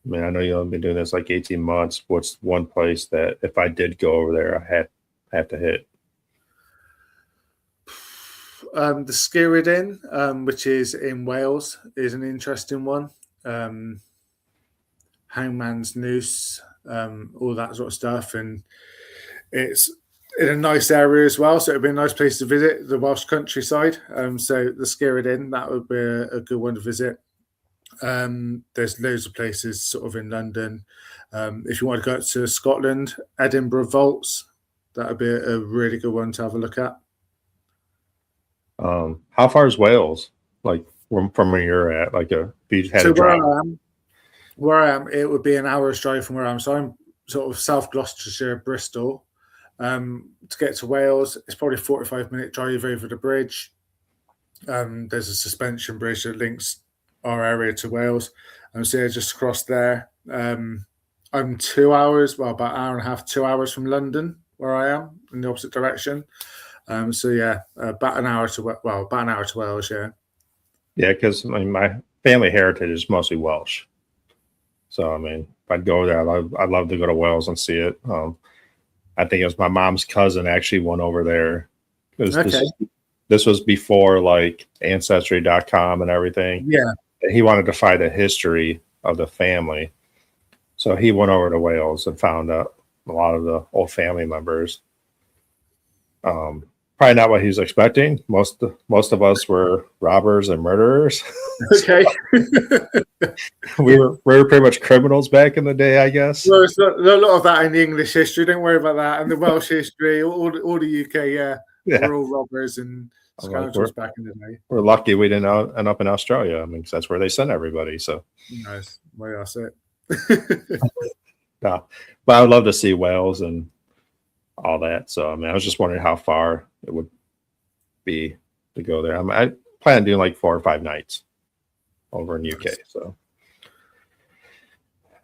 I mean, I know you've been doing this like 18 months. What's one place that if I did go over there, I have to hit? The Skirrid Inn, which is in Wales, is an interesting one. Hangman's Noose, all that sort of stuff, and it's in a nice area as well, so it'd be a nice place to visit, the Welsh countryside. So the Skirrid Inn, that would be a good one to visit. There's loads of places sort of in London. If you want to go to Scotland, Edinburgh Vaults, that would be a really good one to have a look at. How far is Wales, like from where you're at? Like, if you had to drive? Where I am, it would be an hour's drive from where I am. So I'm sort of South Gloucestershire, Bristol. To get to Wales, it's probably a 45-minute drive over the bridge. There's a suspension bridge that links our area to Wales. So yeah, just across there. I'm 2 hours, well, about an hour and a half, 2 hours from London, where I am, in the opposite direction. So yeah, about an hour to Wales, yeah. Yeah, because I mean, my family heritage is mostly Welsh. So I mean, if I'd go there, I'd love to go to Wales and see it. I think it was my mom's cousin actually went over there. This was before like Ancestry.com and everything. Yeah. He wanted to find a history of the family. So he went over to Wales and found out a lot of the old family members. Probably not what he was expecting. Most of us were robbers and murderers. Okay. we were pretty much criminals back in the day, I guess. Well, there's a lot of that in the English history. Don't worry about that. And the Welsh history, all the UK, yeah. Yeah. We're all robbers and I'm like, scoundrels back in the day. we're lucky we didn't end up in Australia. I mean, 'cause that's where they send everybody. So, Nice. Well, that's it. yeah. But I would love to see Wales and all that. So, I mean, I was just wondering how far it would be to go there. I plan on doing like 4 or 5 nights over in UK.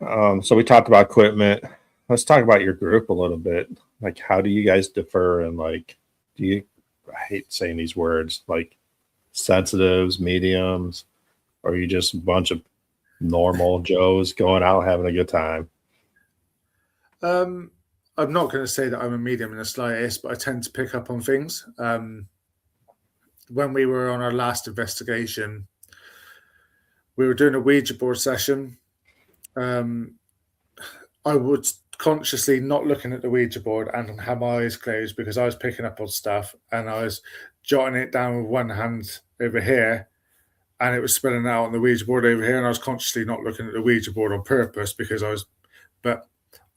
Nice. So we talked about equipment. Let's talk about your group a little bit. Like, how do you guys differ? And like, I hate saying these words, like sensitives, mediums, or are you just a bunch of normal Joes going out having a good time? I'm not going to say that I'm a medium in the slightest, but I tend to pick up on things. When we were on our last investigation, we were doing a Ouija board session. I would consciously not looking at the Ouija board and have my eyes closed because I was picking up on stuff and I was jotting it down with one hand over here and it was spilling out on the Ouija board over here, and I was consciously not looking at the Ouija board on purpose because but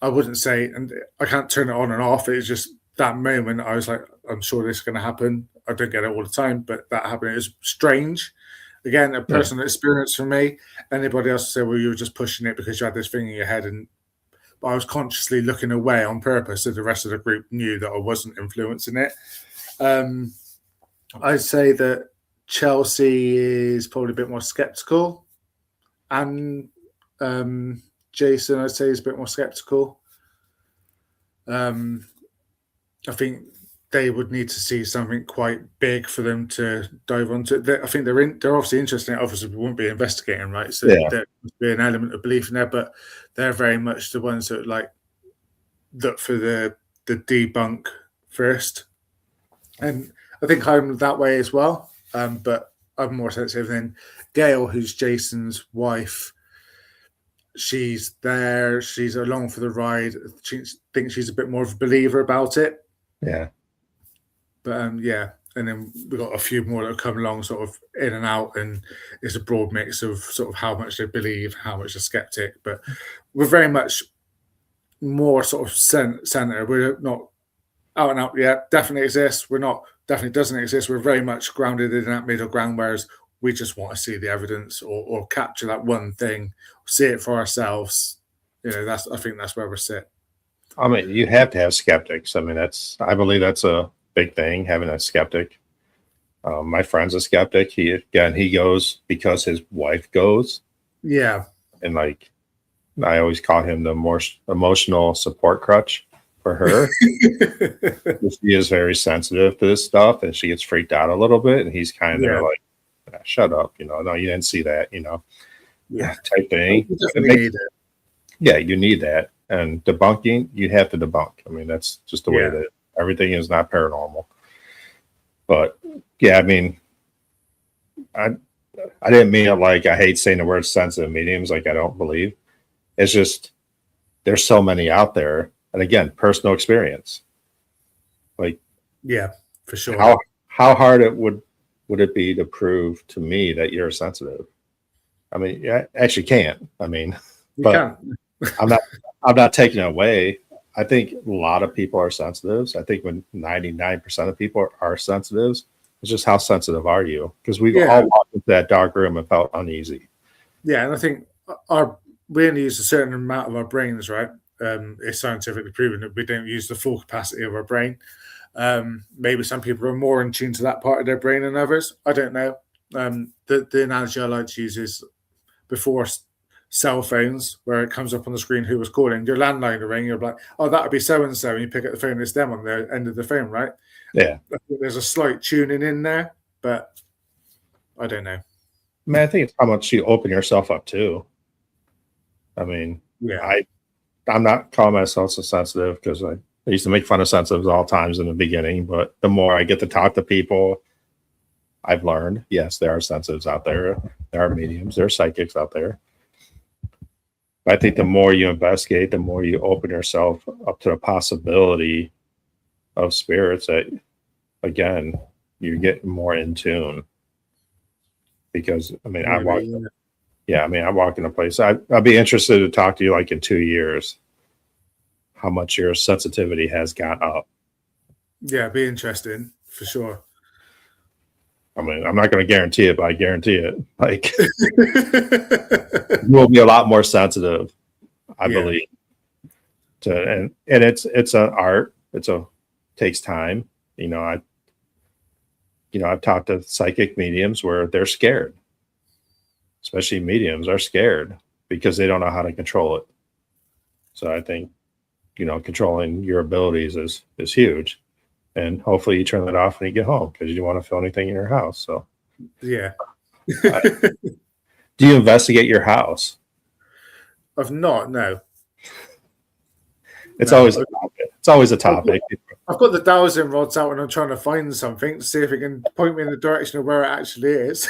I wouldn't say, and I can't turn it on and off. It's just that moment I was like, I'm sure this is going to happen. I don't get it all the time, but that happened. It was strange. Again, a personal experience for me. Anybody else say, well, you were just pushing it because you had this thing in your head, but I was consciously looking away on purpose so the rest of the group knew that I wasn't influencing it. I'd say that Chelsea is probably a bit more skeptical, and Jason, I'd say, is a bit more skeptical. I think they would need to see something quite big for them to dive onto it. I think they're obviously interested in it. Obviously, we won't be investigating, right? So there must be an element of belief in there, but they're very much the ones that like look for the debunk first. And I think I'm that way as well. But I'm more sensitive than Gail, who's Jason's wife. She's there. She's along for the ride. She thinks she's a bit more of a believer about it. Yeah. But yeah, and then we've got a few more that have come along sort of in and out, and it's a broad mix of sort of how much they believe, how much they're skeptic. But we're very much more sort of center. We're not out and out yet. Definitely exists. We're not definitely doesn't exist. We're very much grounded in that middle ground, whereas we just want to see the evidence or capture that one thing, see it for ourselves. You know, I think that's where we're set. I mean, you have to have skeptics. I mean, I believe that's a big thing, having a skeptic. My friend's a skeptic. He goes because his wife goes. Yeah. And like, I always call him the more emotional support crutch for her. She is very sensitive to this stuff, and she gets freaked out a little bit. And he's kind of there like, shut up, no, you didn't see that, type thing. Yeah, you need that. And debunking, you have to debunk. I mean, that's just the way that everything is not paranormal. But yeah, I mean, I didn't mean it like I hate saying the word sensitive mediums, like I don't believe. It's just there's so many out there. And again, personal experience. Like, yeah, for sure. How hard would it be to prove to me that you're sensitive? I mean, I actually can't. I mean, but I'm not taking it away. I think a lot of people are sensitives. I think when 99% of people are sensitives, it's just how sensitive are you? Because we all walked into that dark room and felt uneasy. Yeah, and I think we only use a certain amount of our brains, right? It's scientifically proven that we don't use the full capacity of our brain. Maybe some people are more in tune to that part of their brain than others. I don't know. The analogy I like to use is before cell phones, where it comes up on the screen who was calling, your landline to ring, you're like, oh, that would be so-and-so, and you pick up the phone, it's them on the end of the phone, right? Yeah. There's a slight tuning in there, but I don't know. Man, I think it's how much you open yourself up to. I mean, I'm not calling myself so sensitive because I used to make fun of sensitives all times in the beginning, but the more I get to talk to people, I've learned, yes, there are sensitives out there. There are mediums, there are psychics out there. But I think the more you investigate, the more you open yourself up to the possibility of spirits that, again, you get more in tune. Because, I mean, I walked in a place. I'd be interested to talk to you like in 2 years, how much your sensitivity has gone up. Yeah, be interesting. for sure. I mean, I'm not going to guarantee it, but I guarantee it. Like, we'll be a lot more sensitive, I believe. And it's an art. Takes time. I've talked to psychic mediums where they're scared. Especially mediums are scared because they don't know how to control it. So I think, controlling your abilities is huge. And hopefully you turn that off when you get home because you don't want to feel anything in your house. So yeah. Do you investigate your house? I've not, no. It's always a topic. It's always a topic. I've got the dowsing rods out and I'm trying to find something to see if it can point me in the direction of where it actually is.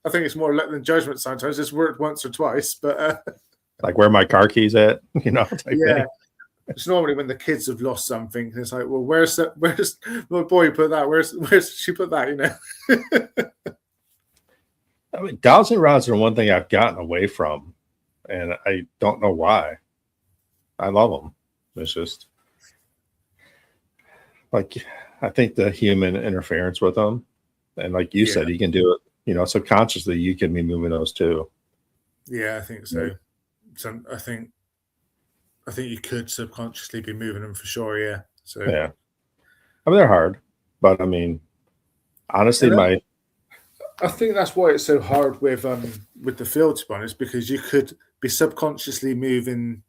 I think it's more luck than judgment sometimes. It's worked once or twice, but like where my car keys at, yeah. Thing. It's normally when the kids have lost something. It's like, well, where's my boy put that? Where's she put that? I mean, dowsing rods are one thing I've gotten away from, and I don't know why. I love them. It's just like, I think the human interference with them, and like you said, you can do it. Subconsciously, you can be moving those too. Yeah, I think so. So I think you could subconsciously be moving them for sure. Yeah. So yeah, I mean they're hard, but I mean, honestly, I think that's why it's so hard with the field, to be honest, because you could be subconsciously moving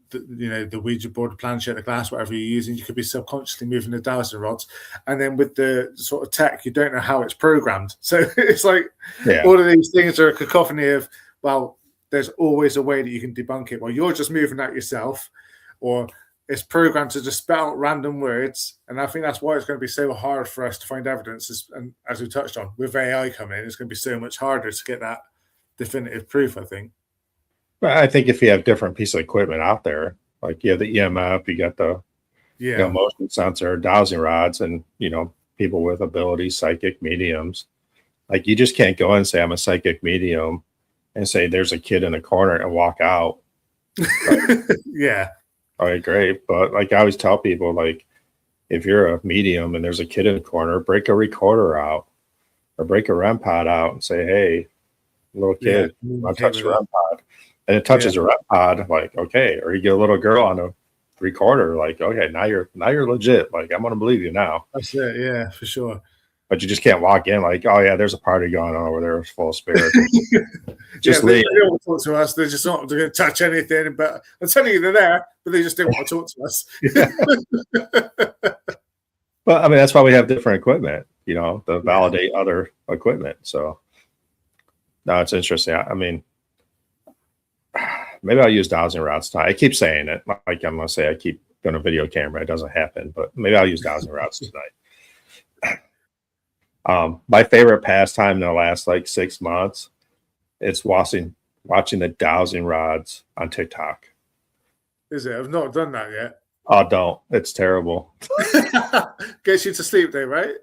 the Ouija board, the planchette, the glass, whatever you're using. You could be subconsciously moving the dowsing rods, and then with the sort of tech, you don't know how it's programmed. So it's like all of these things are a cacophony of, well, there's always a way that you can debunk it. Well, you're just moving that yourself, or it's programmed to just spell out random words. And I think that's why it's going to be so hard for us to find evidence. And as we touched on, with AI coming in, it's going to be so much harder to get that definitive proof, I think. But I think if you have different pieces of equipment out there, like you have the EMF, you got the motion sensor, dowsing rods, and people with abilities, psychic mediums. Like, you just can't go in and say I'm a psychic medium and say there's a kid in a corner and walk out. Yeah. All right, great. But like I always tell people, like, if you're a medium and there's a kid in the corner, break a recorder out or break a REM pod out and say, hey, little kid, I'll touch the REM pod. And it touches a REM pod, like, okay. Or you get a little girl on a recorder, like, okay, now you're legit. Like, I'm gonna believe you now. That's it, yeah, for sure. But you just can't walk in like, oh yeah, there's a party going on over there full of spirits. Just leave. They don't want to talk to us. They're just not going to touch anything. But I'm telling you, they're there, but they just don't want to talk to us. Well, I mean, that's why we have different equipment, to validate other equipment. So, no, it's interesting. I mean, maybe I'll use dowsing rods tonight. I keep saying it. Like I'm going to say I keep going to video camera. It doesn't happen, but maybe I'll use dowsing rods tonight. My favorite pastime in the last 6 months, it's watching the dowsing rods on TikTok. Is it? I've not done that yet. Oh, don't. It's terrible. Gets you to sleep though, right?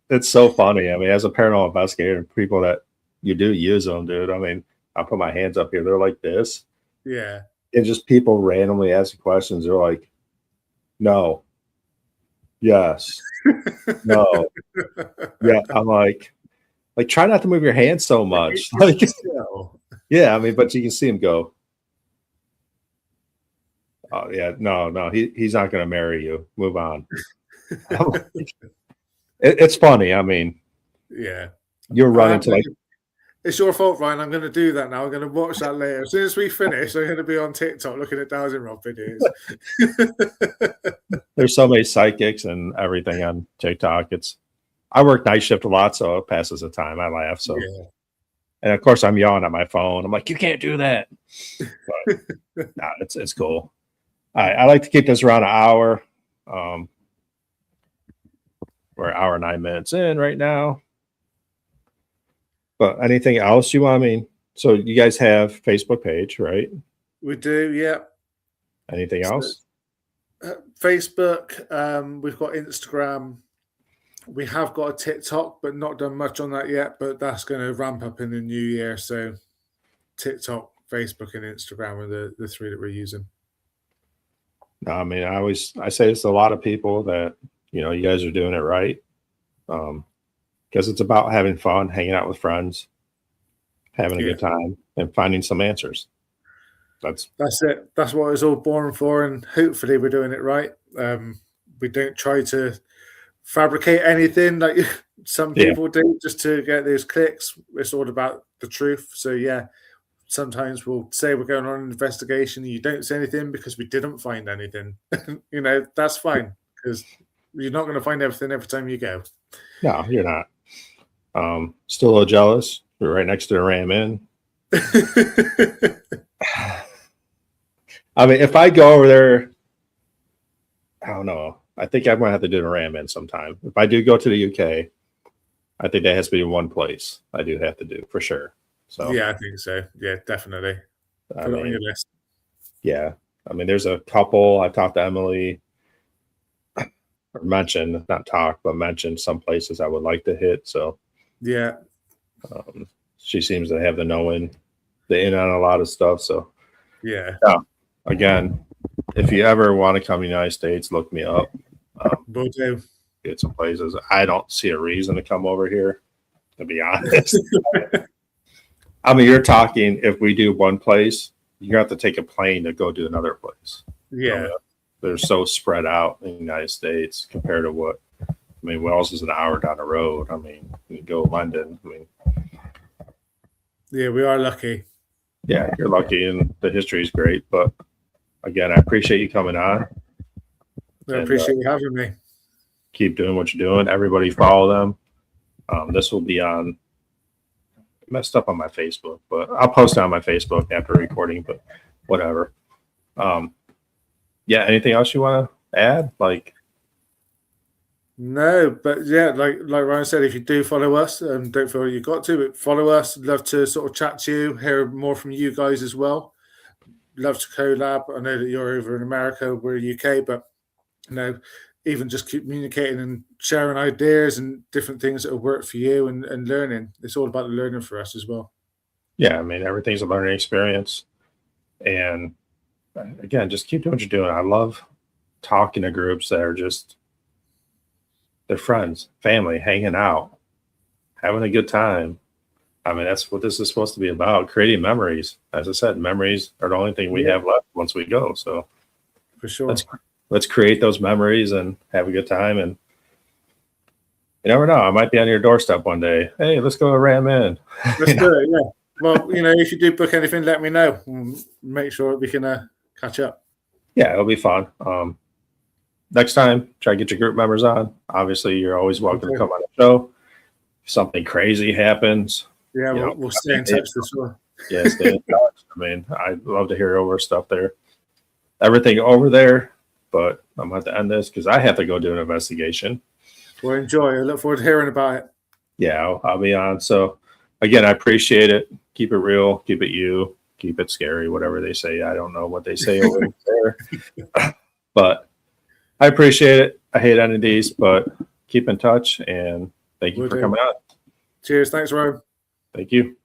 It's so funny. I mean, as a paranormal investigator, people that you do use them, dude. I mean, I'll put my hands up here. They're like this. Yeah. And just people randomly asking questions. They're like, no. Yes. No. Yeah. I'm like, try not to move your hands so much. Like, yeah. I mean, but you can see him go, oh yeah, no, he's not going to marry you. Move on. It's funny. I mean, yeah, you're running to it's your fault, Ryan. I'm going to do that now. I'm going to watch that later. As soon as we finish, I'm going to be on TikTok looking at dowsing rod videos. There's so many psychics and everything on TikTok. I work night shift a lot, so it passes the time. I laugh. So, and of course, I'm yelling at my phone. I'm like, you can't do that. But nah, it's cool. I like to keep this around an hour. We're an hour and 9 minutes in right now. But anything else you want? I mean, so you guys have Facebook page, right? We do, yeah. Anything else? Facebook. We've got Instagram. We have got a TikTok, but not done much on that yet. But that's going to ramp up in the new year. So TikTok, Facebook, and Instagram are the three that we're using. No, I mean, I say this to a lot of people that you guys are doing it right. Because it's about having fun, hanging out with friends, having a good time, and finding some answers. That's it. That's what it's all born for, and hopefully we're doing it right. We don't try to fabricate anything like some people do just to get those clicks. It's all about the truth. So yeah, sometimes we'll say we're going on an investigation and you don't say anything because we didn't find anything. That's fine, because you're not going to find everything every time you go. No, you're not. Still a little jealous. We're right next to the Ram Inn. I mean, if I go over there, I don't know. I think I'm gonna have to do the Ram Inn sometime. If I do go to the UK, I think that has to be one place I do have to do for sure. So yeah, I think so. Yeah, definitely. Put it on your list. Yeah, I mean, there's a couple. I talked to Emily, or mentioned, not talk, but mentioned some places I would like to hit. So yeah, she seems to have the knowing, the in on a lot of stuff. So yeah. Again, if you ever want to come to the United States, look me up. Will do. Get some places. I don't see a reason to come over here, to be honest. I mean, you're talking, if we do one place, you have to take a plane to go do another place. Yeah. They're so spread out in the United States compared to what, I mean, Wales is an hour down the road. I mean, you go to London. I mean, yeah, we are lucky. Yeah, you're lucky, and the history is great. But again, I appreciate you coming on. I appreciate you having me. Keep doing what you're doing. Everybody follow them. This will be on, messed up on my Facebook, but I'll post it on my Facebook after recording, but whatever. Yeah, anything else you want to add? Like, no, but yeah, like Ryan said, if you do follow us, don't feel you've got to, but follow us. Love to sort of chat to you, hear more from you guys as well. Love to collab. I know that you're over in America, we're UK, but even just communicating and sharing ideas and different things that will work for you and learning. It's all about the learning for us as well. Yeah, I mean, everything's a learning experience. And again, just keep doing what you're doing. I love talking to groups that are just, they're friends, family, hanging out, having a good time. I mean, that's what this is supposed to be about, creating memories. As I said, memories are the only thing we have left once we go. So for sure, let's create those memories and have a good time. And you never know, I might be on your doorstep one day. Hey, let's go to Ram Inn. Let's do it, yeah. Well, if you do book anything, let me know. We'll make sure we can catch up. Yeah, it'll be fun. Next time, try to get your group members on. Obviously, you're always welcome to come on the show. If something crazy happens, yeah, we'll stay in touch for sure. Yeah, stay in touch. I mean, I'd love to hear over stuff there. Everything over there, but I'm going to have to end this because I have to go do an investigation. Well, enjoy. I look forward to hearing about it. Yeah, I'll be on. So, again, I appreciate it. Keep it real. Keep it you. Keep it scary, whatever they say. I don't know what they say over there. But I appreciate it. I hate any of these, but keep in touch. And thank you for coming on. Cheers. Thanks, Ryan. Thank you.